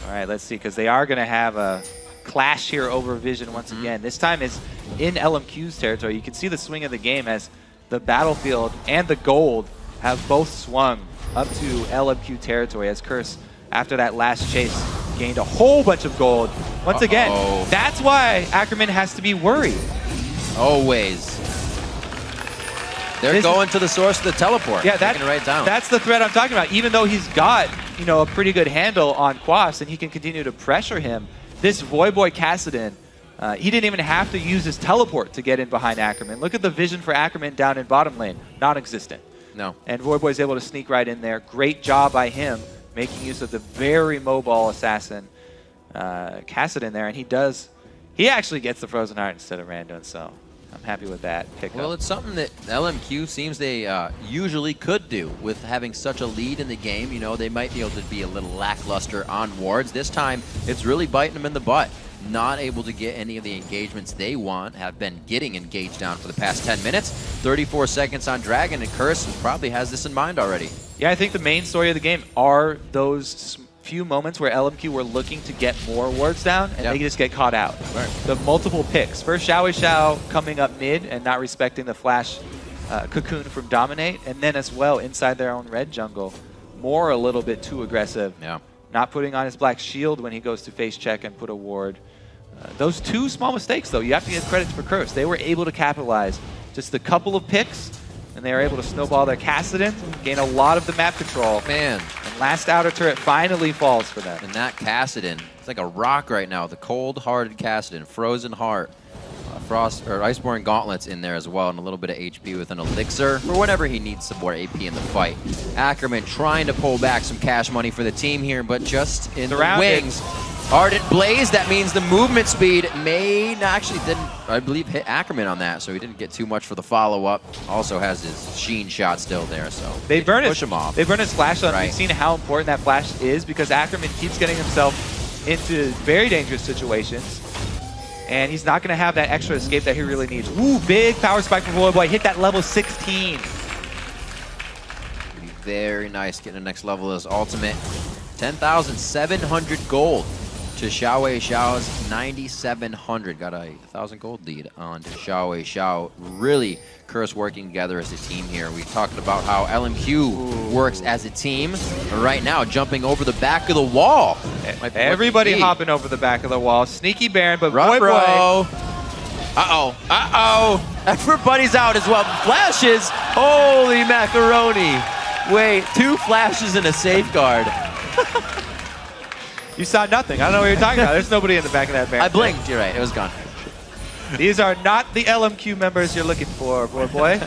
All right, let's see, because they are going to have a clash here over Vision once again. This time it's in LMQ's territory. You can see the swing of the game as the battlefield and the gold have both swung up to LMQ territory as Curse, after that last chase, gained a whole bunch of gold. Once again, that's why Ackerman has to be worried. Always. They're going to the source of the teleport. Yeah, taking it right down. That's the threat I'm talking about. Even though he's got, a pretty good handle on Quaffs and he can continue to pressure him, this Voyboy Kassadin, he didn't even have to use his teleport to get in behind Ackerman. Look at the vision for Ackerman down in bottom lane. Non-existent. No. And Voyboy's able to sneak right in there. Great job by him, making use of the very mobile assassin Kassadin there, and he actually gets the Frozen Heart instead of Randuin, so I'm happy with that pickup. Well, it's something that LMQ seems they usually could do with having such a lead in the game. You know, they might be able to be a little lackluster on wards. This time, it's really biting them in the butt. Not able to get any of the engagements they want, have been getting engaged down for the past 10 minutes. 34 seconds on Dragon, and Curse probably has this in mind already. Yeah, I think the main story of the game are those few moments where LMQ were looking to get more wards down, and they just get caught out. Right. The multiple picks. First, Xiao coming up mid and not respecting the flash cocoon from Dominate, and then as well inside their own red jungle, more a little bit too aggressive. Yeah. Not putting on his black shield when he goes to face check and put a ward. Those two small mistakes, though, you have to give credit for Curse. They were able to capitalize. Just a couple of picks, and they were able to snowball their Kassadin, gain a lot of the map control. Man. And last outer turret finally falls for them. And that Kassadin, it's like a rock right now. The cold-hearted Kassadin, Frozen Heart, Frost or Iceborne Gauntlets in there as well, and a little bit of HP with an Elixir for whenever he needs some more AP in the fight. Ackerman trying to pull back some cash money for the team here, but just in the wings. Ardent Blaze, that means the movement speed may not actually didn't, I believe, hit Ackerman on that, so he didn't get too much for the follow-up. Also has his Sheen shot still there, so they push him off. They burn his flash on. Right. We've seen how important that flash is because Ackerman keeps getting himself into very dangerous situations. And he's not going to have that extra escape that he really needs. Ooh, big power spike from Voyboy. Hit that level 16. Very nice getting the next level of his ultimate. 10,700 gold to Xiao's 9,700. Got a 1,000 gold lead on Xiao. Really Curse working together as a team here. We talked about how LMQ works as a team. Right now, jumping over the back of the wall. Everybody hopping over the back of the wall. Sneaky Baron, but Voyboy. Everybody's out as well. Flashes. Holy macaroni. Wait, 2 flashes and a safeguard. You saw nothing. I don't know what you're talking about. There's nobody in the back of that Baron. I blinked. You're right. It was gone. These are not the LMQ members you're looking for, boy.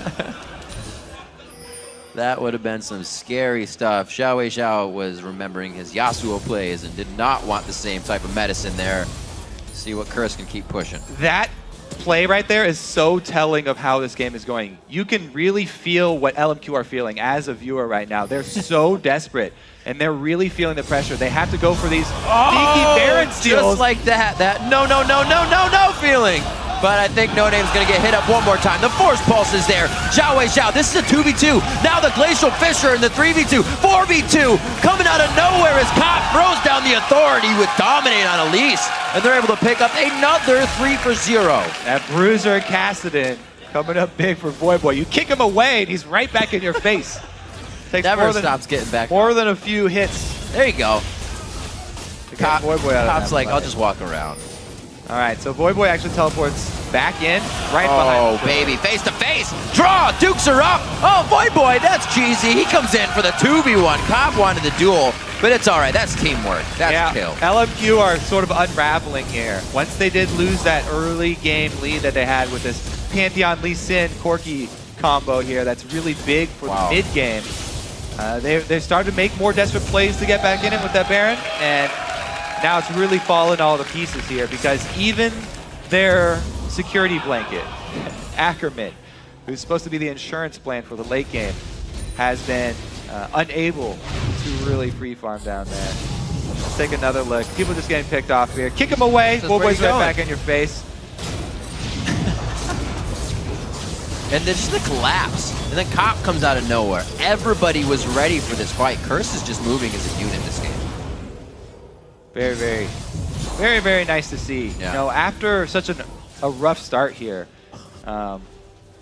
That would have been some scary stuff. Xiao was remembering his Yasuo plays and did not want the same type of medicine there. See what Curse can keep pushing. That play right there is so telling of how this game is going. You can really feel what LMQ are feeling as a viewer right now. They're so desperate, and they're really feeling the pressure. They have to go for these sneaky Baron steals. Just like that. That no feeling. But I think No Name's going to get hit up one more time. The Force Pulse is there. Xiao. This is a 2v2. Now the Glacial Fisher in the 3v2. 4v2. Coming out of nowhere as Cop throws down the Authority with Dominate on Elise. And they're able to pick up another 3 for 0. That Bruiser Kassadin coming up big for Voyboy. You kick him away, and he's right back in your face. Takes Never stops getting back. More than a few hits. There you go. Cop's like, fight. I'll just walk around. All right, so Voyboy actually teleports back in, right behind. Oh, baby, face to face. Draw, dukes are up. Oh, Voyboy, that's cheesy. He comes in for the 2v1. Cop wanted the duel, but it's all right. That's teamwork. That's kill. LMQ are sort of unraveling here. Once they did lose that early game lead that they had with this Pantheon Lee Sin Corki combo here, that's really big for the mid game. They started to make more desperate plays to get back in it with that Baron, and now it's really fallen all to pieces here because even their security blanket, Ackerman, who's supposed to be the insurance plan for the late game, has been unable to really free farm down there. Let's take another look. People just getting picked off here. Kick him away. Voyboy's right back in your face. And then just the collapse. And then Cop comes out of nowhere. Everybody was ready for this fight. Curse is just moving as a unit this game. Very nice to see. Yeah. You know, after such a rough start here,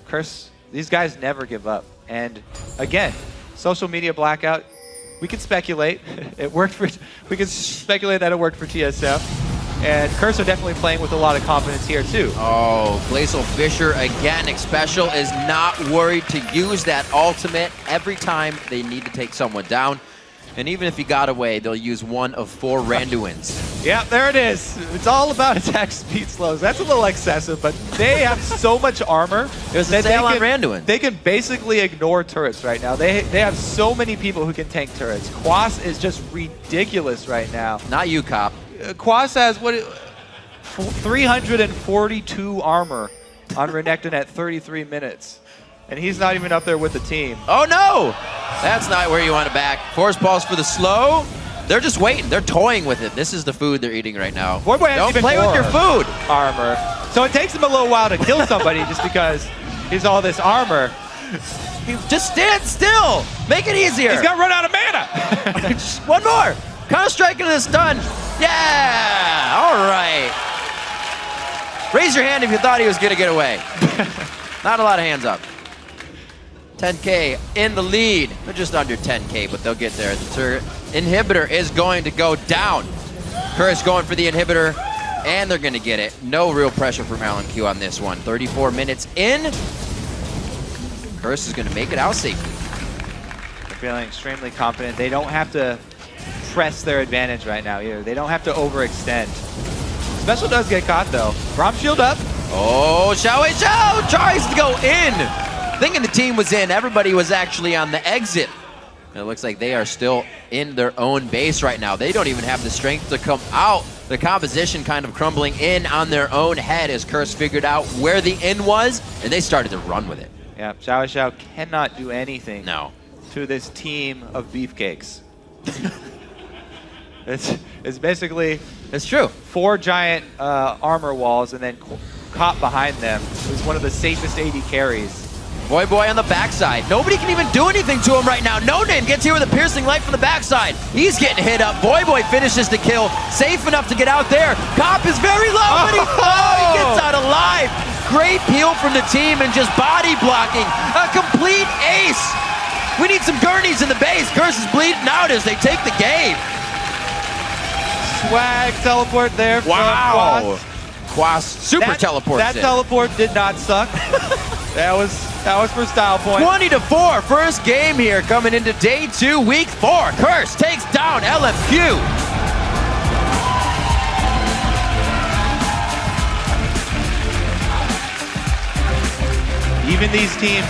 Curse, these guys never give up. And again, social media blackout, we can speculate. We can speculate that it worked for TSM. And Curse are definitely playing with a lot of confidence here too. Oh, Glacial Fisher again. Special is not worried to use that ultimate every time they need to take someone down. And even if he got away, they'll use one of 4 Randuins. Yeah, there it is. It's all about attack speed slows. That's a little excessive, but they have so much armor. There's a sale on Randuin. They can basically ignore turrets right now. They have so many people who can tank turrets. Quas is just ridiculous right now. Not you, Cop. Quas has 342 armor on Renekton at 33 minutes. And he's not even up there with the team. Oh no! That's not where you want to back. Force pulse for the slow. They're just waiting. They're toying with it. This is the food they're eating right now. Voyboy has Don't even play with your more food. armor. So it takes him a little while to kill somebody just because he's all this armor. Just stand still. Make it easier. He's gonna run out of mana. Just one more. Counter-Strike into the stun. Yeah! All right. Raise your hand if you thought he was going to get away. Not a lot of hands up. 10K in the lead. They're just under 10K, but they'll get there. The turret inhibitor is going to go down. Curse going for the inhibitor, and they're going to get it. No real pressure from LMQ on this one. 34 minutes in. Curse is going to make it out safely. They're feeling extremely confident. They don't have to press their advantage right now either. They don't have to overextend. Special does get caught though. Braum shield up. Oh, Xiao tries to go in. Thinking the team was in, everybody was actually on the exit. And it looks like they are still in their own base right now. They don't even have the strength to come out. The composition kind of crumbling in on their own head as Curse figured out where the in was, and they started to run with it. Yeah, Xiao cannot do anything No. to this team of beefcakes. It's basically It's true. 4 giant armor walls and then caught behind them. It was one of the safest AD carries. Voyboy on the backside. Nobody can even do anything to him right now. No Name gets here with a piercing light from the backside. He's getting hit up. Voyboy finishes the kill. Safe enough to get out there. Cop is very low, but he gets out alive. Great peel from the team and just body blocking. A complete ace. We need some gurneys in the base. Curse is bleeding out as they take the game. Swag teleport there from Wow. Quas. Quas super teleports That in. teleport did not suck. that was for style point. 20-4, first game here coming into day 2, week 4. Curse takes down LMQ. Even these teams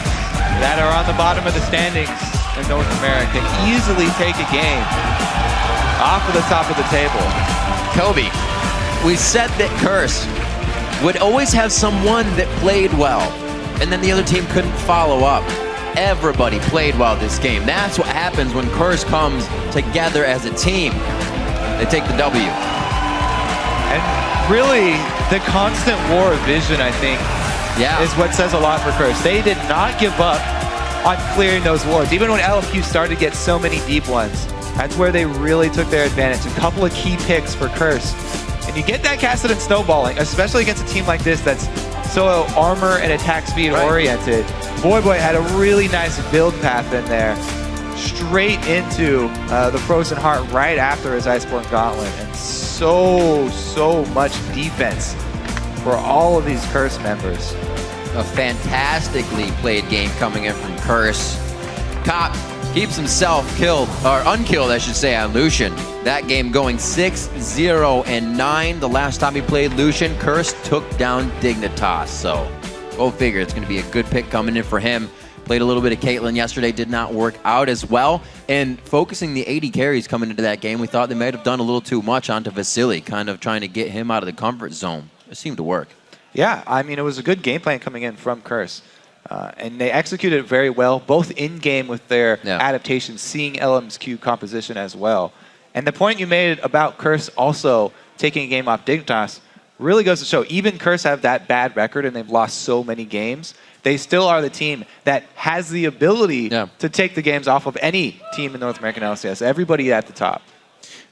that are on the bottom of the standings in North America easily take a game off of the top of the table. Kobe, we said that Curse would always have someone that played well, and then the other team couldn't follow up. Everybody played well this game. That's what happens when Curse comes together as a team. They take the W. And really, the constant war of vision, I think, is what says a lot for Curse. They did not give up on clearing those wards. Even when LMQ started to get so many deep ones, that's where they really took their advantage. A couple of key picks for Curse. And you get that casted and snowballing, especially against a team like this that's so armor and attack speed oriented. Voyboy had a really nice build path in there, straight into the Frozen Heart right after his Iceborne Gauntlet. And so much defense for all of these Curse members. A fantastically played game coming in from Curse. Cop keeps himself killed, or unkilled, I should say, on Lucian. That game going 6-0-9. The last time he played Lucian, Curse took down Dignitas. So, go figure. It's going to be a good pick coming in for him. Played a little bit of Caitlyn yesterday, did not work out as well. And focusing the 80 carries coming into that game, we thought they might have done a little too much onto Vasily, kind of trying to get him out of the comfort zone. It seemed to work. Yeah, I mean, it was a good game plan coming in from Curse. And they executed it very well, both in-game with their adaptations, seeing LMQ composition as well. And the point you made about Curse also taking a game off Dignitas really goes to show, even Curse have that bad record and they've lost so many games, they still are the team that has the ability to take the games off of any team in North American LCS. Everybody at the top.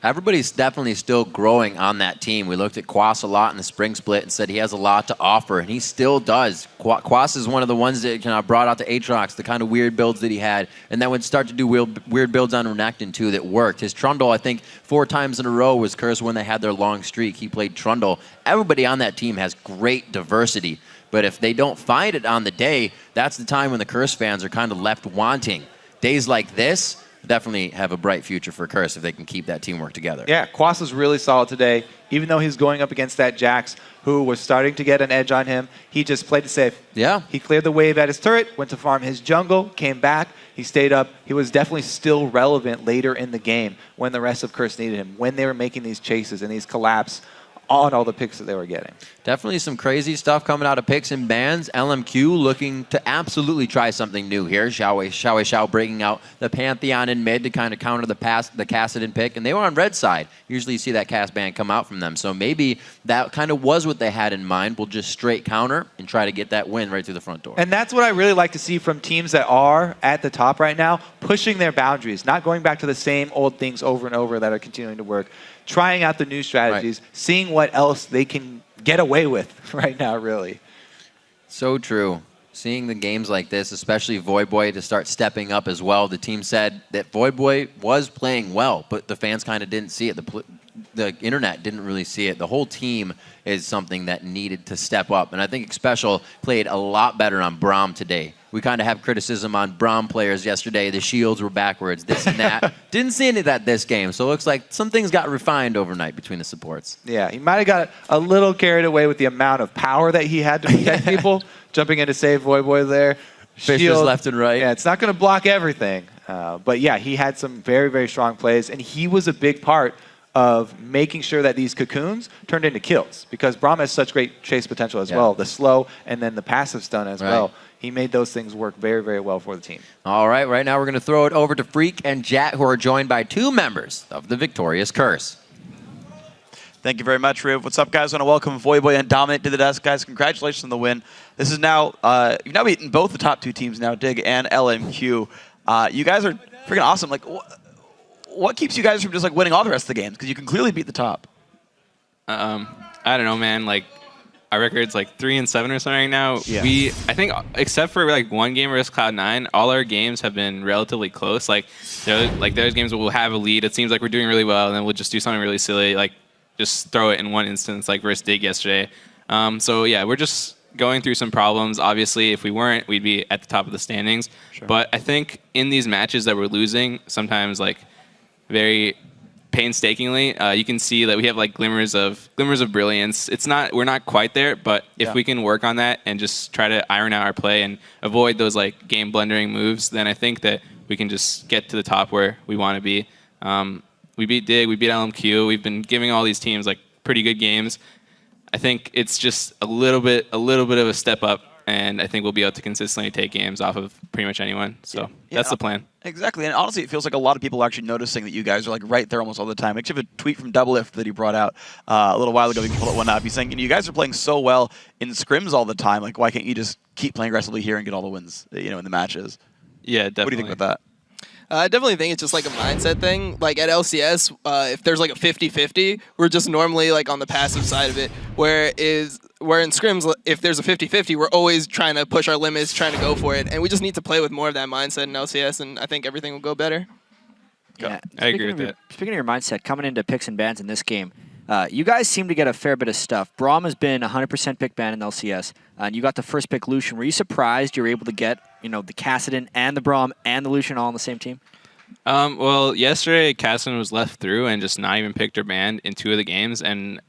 Everybody's definitely still growing on that team. We looked at Quas a lot in the spring split and said he has a lot to offer, and he still does. Quas is one of the ones that brought out the Aatrox, the kind of weird builds that he had, and then would start to do weird builds on Renekton too that worked. His Trundle, I think, 4 times in a row was Curse when they had their long streak. He played Trundle. Everybody on that team has great diversity, but if they don't find it on the day, that's the time when the Curse fans are kind of left wanting. Days like this definitely have a bright future for Curse if they can keep that teamwork together. Yeah, Quas was really solid today. Even though he's going up against that Jax, who was starting to get an edge on him, he just played it safe. Yeah. He cleared the wave at his turret, went to farm his jungle, came back, he stayed up. He was definitely still relevant later in the game when the rest of Curse needed him, when they were making these chases and these collapse on all the picks that they were getting. Definitely some crazy stuff coming out of picks and bans. LMQ looking to absolutely try something new here. Xiao breaking out the Pantheon in mid to kind of counter the Kassadin pick. And they were on red side. Usually you see that cast ban come out from them. So maybe that kind of was what they had in mind. We'll just straight counter and try to get that win right through the front door. And that's what I really like to see from teams that are at the top right now, pushing their boundaries, not going back to the same old things over and over that are continuing to work, trying out the new strategies, seeing what else they can get away with right now, really. So true. Seeing the games like this, especially Voyboy to start stepping up as well. The team said that Voyboy was playing well, but the fans kind of didn't see it. The internet didn't really see it. The whole team is something that needed to step up. And I think Special played a lot better on Braum today. We kind of have criticism on Braum players yesterday. The shields were backwards, this and that. Didn't see any of that this game. So it looks like some things got refined overnight between the supports. Yeah, he might have got a little carried away with the amount of power that he had to protect people. Jumping in to save Voyboy there. Fishers left and right. Yeah, it's not going to block everything. But yeah, he had some very, very strong plays. And he was a big part of making sure that these cocoons turned into kills. Because Braum has such great chase potential as well. The slow and then the passive stun as well. He made those things work very, very well for the team. All right, right now we're going to throw it over to Freak and Jat, who are joined by 2 members of the Victorious Curse. Thank you very much, Riv. What's up, guys? I want to welcome Voyboy and Dominant to the desk. Guys, congratulations on the win. This is now, you've now beaten both the top 2 teams now, Dig and LMQ. You guys are freaking awesome. Like, what keeps you guys from just like winning all the rest of the games? Because you can clearly beat the top. I don't know, man. Like, our record's like 3-7 or something right now. Yeah. I think, except for like one game versus Cloud9, all our games have been relatively close. Like those games we'll have a lead. It seems like we're doing really well, and then we'll just do something really silly, like just throw it in one instance, like versus Dig yesterday. So yeah, we're just going through some problems. Obviously, if we weren't, we'd be at the top of the standings. Sure. But I think in these matches that we're losing, sometimes like very painstakingly, you can see that we have like glimmers of brilliance. We're not quite there, but if we can work on that and just try to iron out our play and avoid those like game blundering moves, then I think that we can just get to the top where we want to be. We beat Dig, we beat LMQ. We've been giving all these teams like pretty good games. I think it's just a little bit of a step up, and I think we'll be able to consistently take games off of pretty much anyone. So that's the plan. Exactly, and honestly, it feels like a lot of people are actually noticing that you guys are like right there almost all the time. I actually have a tweet from Doublelift that he brought out a little while ago. We can pull it one up. He's saying, you guys are playing so well in scrims all the time. Like, why can't you just keep playing aggressively here and get all the wins, in the matches? Yeah, definitely. What do you think about that? I definitely think it's just like a mindset thing. Like at LCS, if there's like a 50-50, we're just normally like on the passive side of it. Where in scrims, if there's a 50-50, we're always trying to push our limits, trying to go for it. And we just need to play with more of that mindset in LCS, and I think everything will go better. Yeah. I agree with that. Speaking of your mindset, coming into picks and bans in this game, you guys seem to get a fair bit of stuff. Braum has been 100% pick ban in LCS, and you got the first pick Lucian. Were you surprised you were able to get, the Kassadin and the Braum and the Lucian all on the same team? Well, yesterday Kassadin was left through and just not even picked or banned in 2 of the games, and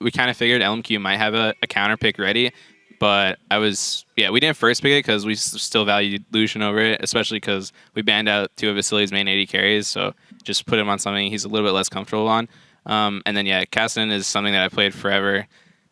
we kind of figured LMQ might have a counter pick ready, but we didn't first pick it because we still valued Lucian over it, especially because we banned out 2 of Vasily's main AD carries, so just put him on something he's a little bit less comfortable on. And then, Kassadin is something that I played forever.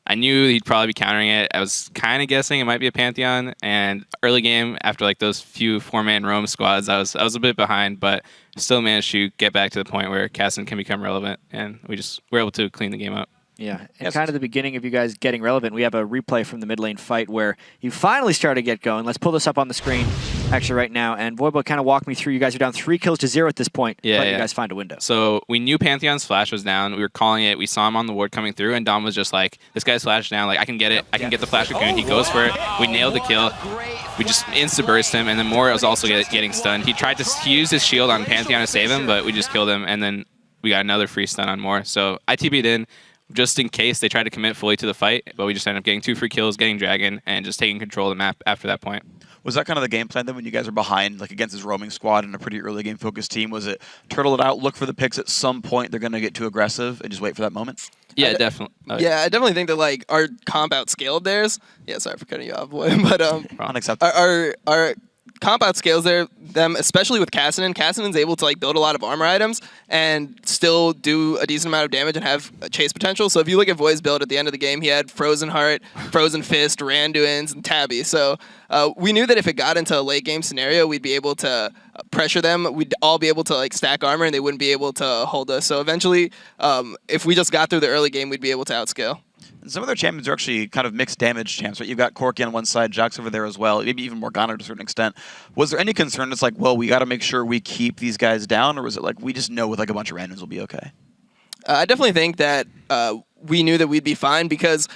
I knew he'd probably be countering it. I was kind of guessing it might be a Pantheon. And early game, after like those few 4-man roam squads, I was a bit behind, but still managed to get back to the point where Kassadin can become relevant, and we're able to clean the game up. Yeah, and kind of the beginning of you guys getting relevant, we have a replay from the mid lane fight where you finally started to get going. Let's pull this up on the screen actually right now, and Voyboy kind of walked me through. You guys are down 3-0 at this point, but you guys find a window. So we knew Pantheon's flash was down. We were calling it. We saw him on the ward coming through, and Dom was just like, this guy's flash down. Like, I can get it. I can get the flash cocoon. He goes for it. We nailed the kill. We just insta-burst him, and then Moore was also getting stunned. He used his shield on Pantheon to save him, but we just killed him, and then we got another free stun on Moore. So I TP'd in just in case they tried to commit fully to the fight, but we just ended up getting 2 free kills, getting Dragon, and just taking control of the map after that point. Was that kind of the game plan then when you guys are behind, like against this roaming squad and a pretty early game focused team? Was it turtle it out, look for the picks at some point, they're going to get too aggressive, and just wait for that moment? Yeah, definitely. Yeah, I definitely think that like our comp outscaled theirs. Yeah, sorry for cutting you off, boy, but unacceptable. comp outscales them, especially with Cassidy. Cassidy's able to like build a lot of armor items and still do a decent amount of damage and have chase potential. So if you look at Voi's build at the end of the game, he had Frozen Heart, Frozen Fist, Randuin's, and Tabby. So we knew that if it got into a late game scenario, we'd be able to pressure them. We'd all be able to like stack armor, and they wouldn't be able to hold us. So eventually, if we just got through the early game, we'd be able to outscale. And some of their champions are actually kind of mixed damage champs, right? You've got Corki on one side, Jax over there as well, maybe even Morgana to a certain extent. Was there any concern it's like, well, we got to make sure we keep these guys down, or was it like we just know with like a bunch of randoms we'll be okay? I definitely think that we knew that we'd be fine because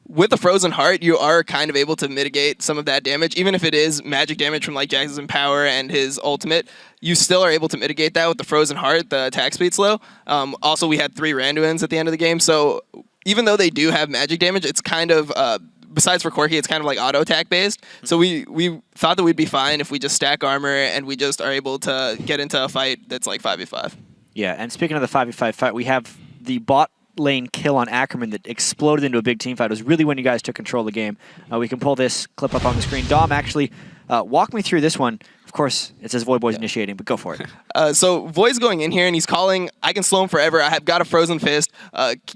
with the Frozen Heart, you are kind of able to mitigate some of that damage. Even if it is magic damage from like Jax's Empower and his ultimate, you still are able to mitigate that with the Frozen Heart, the attack speed slow. Also, we had 3 Randuins at the end of the game, so even though they do have magic damage, it's kind of, besides for Corki, it's kind of like auto attack based. So we thought that we'd be fine if we just stack armor and we just are able to get into a fight that's like 5v5. Yeah, and speaking of the 5v5 fight, we have the bot lane kill on Ackerman that exploded into a big team fight. It was really when you guys took control of the game. We can pull this clip up on the screen. Dom, actually, walk me through this one. Of course, it says Void Boy's initiating, but go for it. So Void's going in here, and he's calling, I can slow him forever. I have got a Frozen Fist.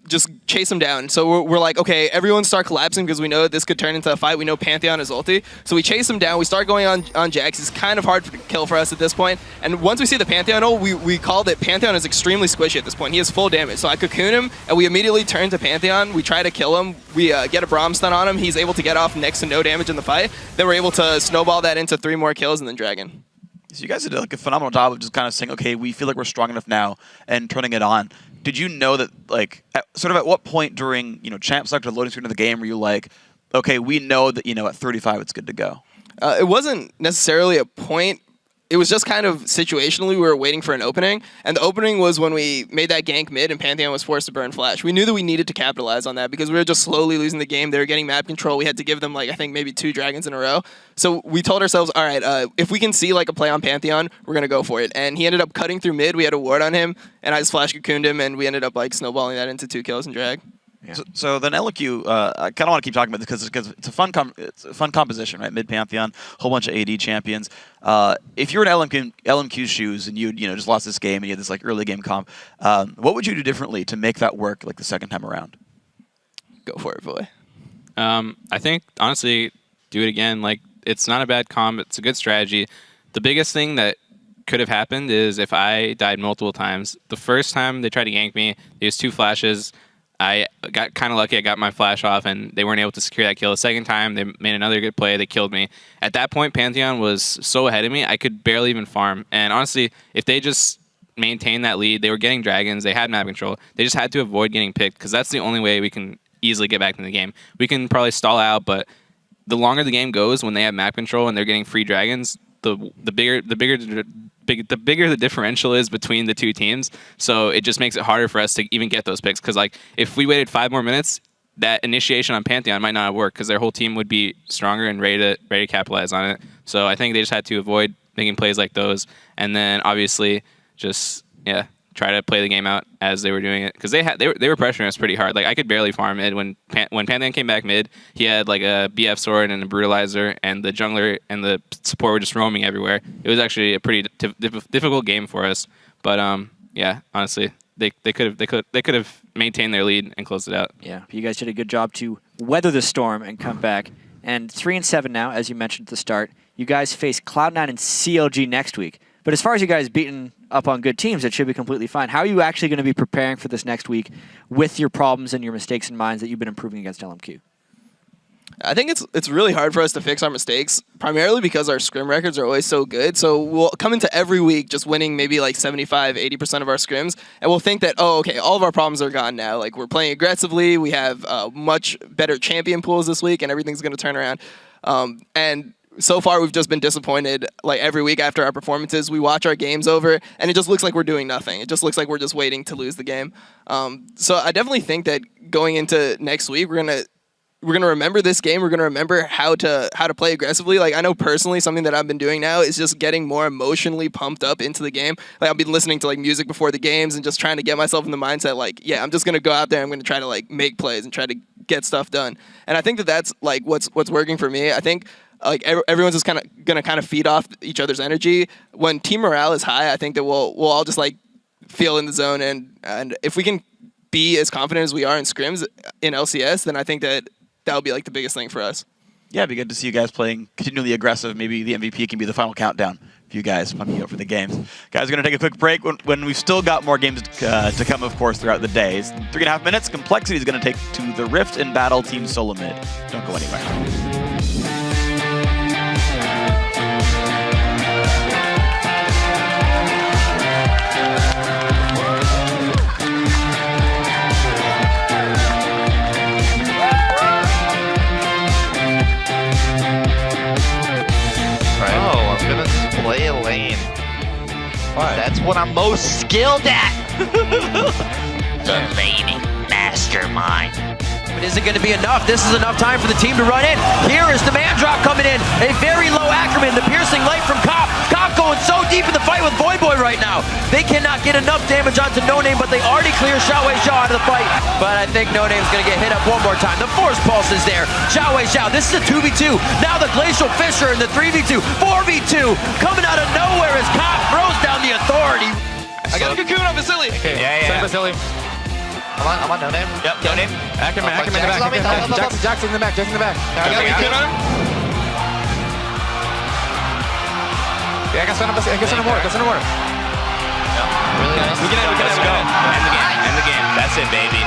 Just chase him down. So we're like, okay, everyone start collapsing because we know this could turn into a fight. We know Pantheon is ulti. So we chase him down. We start going on Jax. He's kind of hard to kill for us at this point. And once we see the Pantheon ult, we call that Pantheon is extremely squishy at this point. He has full damage. So I cocoon him, and we immediately turn to Pantheon. We try to kill him. We get a Braum stun on him. He's able to get off next to no damage in the fight. Then we're able to snowball that into 3 more kills and then Dragon. So you guys did like a phenomenal job of just kind of saying, okay, we feel like we're strong enough now and turning it on. Did you know that, like, at what point during, champ select or loading screen of the game were you like, okay, we know that, at 35 it's good to go? It wasn't necessarily a point. It was just kind of situationally we were waiting for an opening, and the opening was when we made that gank mid and Pantheon was forced to burn Flash. We knew that we needed to capitalize on that because we were just slowly losing the game. They were getting map control. We had to give them, like, I think maybe 2 dragons in a row. So we told ourselves, all right, if we can see like a play on Pantheon, we're going to go for it. And he ended up cutting through mid. We had a ward on him, and I just flash cocooned him, and we ended up like snowballing that into 2 kills and drag. Yeah. So then LMQ, I kind of want to keep talking about this because it's a fun composition, right? Mid Pantheon, whole bunch of AD champions. If you're in LMQ's shoes and you just lost this game and you had this like early game comp, what would you do differently to make that work like the second time around? Go for it, boy. I think honestly, do it again. Like, it's not a bad comp. It's a good strategy. The biggest thing that could have happened is if I died multiple times. The first time they tried to gank me, they used 2 flashes. I got kind of lucky. I got my flash off, and they weren't able to secure that kill. The second time, they made another good play. They killed me. At that point, Pantheon was so ahead of me, I could barely even farm. And honestly, if they just maintained that lead, they were getting dragons. They had map control. They just had to avoid getting picked because that's the only way we can easily get back in the game. We can probably stall out, but the longer the game goes, when they have map control and they're getting free dragons, the bigger the differential is between the 2 teams. So it just makes it harder for us to even get those picks. Because like if we waited 5 more minutes, that initiation on Pantheon might not have worked because their whole team would be stronger and ready to capitalize on it. So I think they just had to avoid making plays like those, and then obviously just try to play the game out as they were doing it because they were pressuring us pretty hard. Like I could barely farm mid when Pantheon came back mid. He had like a BF sword and a brutalizer, and the jungler and the support were just roaming everywhere. It was actually a pretty difficult game for us. But honestly, they could have maintained their lead and closed it out. Yeah, but you guys did a good job to weather the storm and come back. And 3-7 now, as you mentioned at the start. You guys face Cloud9 and CLG next week. But as far as you guys beating up on good teams, it should be completely fine. How are you actually going to be preparing for this next week with your problems and your mistakes in mind that you've been improving against LMQ? I think it's really hard for us to fix our mistakes, primarily because our scrim records are always so good. So we'll come into every week just winning maybe like 75, 80% of our scrims, and we'll think that, oh, okay, all of our problems are gone now. Like, we're playing aggressively, we have much better champion pools this week, and everything's going to turn around. And so far, we've just been disappointed. Like, every week after our performances, we watch our games over, and it just looks like we're doing nothing. It just looks like we're just waiting to lose the game. So I definitely think that going into next week, we're gonna remember this game. We're gonna remember how to play aggressively. Like, I know personally, something that I've been doing now is just getting more emotionally pumped up into the game. Like, I've been listening to like music before the games and just trying to get myself in the mindset. Like, yeah, I'm just gonna go out there. I'm gonna try to like make plays and try to get stuff done. And I think that that's like what's working for me. I think like everyone's just gonna kind of feed off each other's energy. When team morale is high, I think that we'll all just like feel in the zone, and if we can be as confident as we are in scrims in LCS, then I think that would be like the biggest thing for us. Yeah, it'd be good to see you guys playing continually aggressive. Maybe the MVP can be the final countdown for you guys, pumping you up for the games. Guys, we're going to take a quick break when we've still got more games to come, of course, throughout the day. 3.5 minutes. Complexity is going to take to the Rift in battle team solo mid. Don't go anywhere. Play a lane. Why? That's what I'm most skilled at. The laning mastermind. But is it going to be enough? This is enough time for the team to run in. Here is the man drop coming in. A very low Ackerman. The piercing light from Cop. Cop going so deep in the fight with Voyboy right now. They cannot get enough damage onto No Name, but they already clear Xiaowei Xiao out of the fight. But I think No Name's going to get hit up one more time. The Force Pulse is there. Xiaowei Xiao. This is a 2v2. Now the Glacial Fisher in the 3v2. 4v2. Coming out of nowhere as Cop throws down the authority. I got a cocoon on Vasily. Okay. Yeah. Vasily. I'm on No Name. Yep, No Name. Ackerman in the back. Jackson in the back. Jackson in the back. I got a cocoon on him. Yeah, I got some more. Really nice. We can Let's go. End the game. End the game. That's it, baby.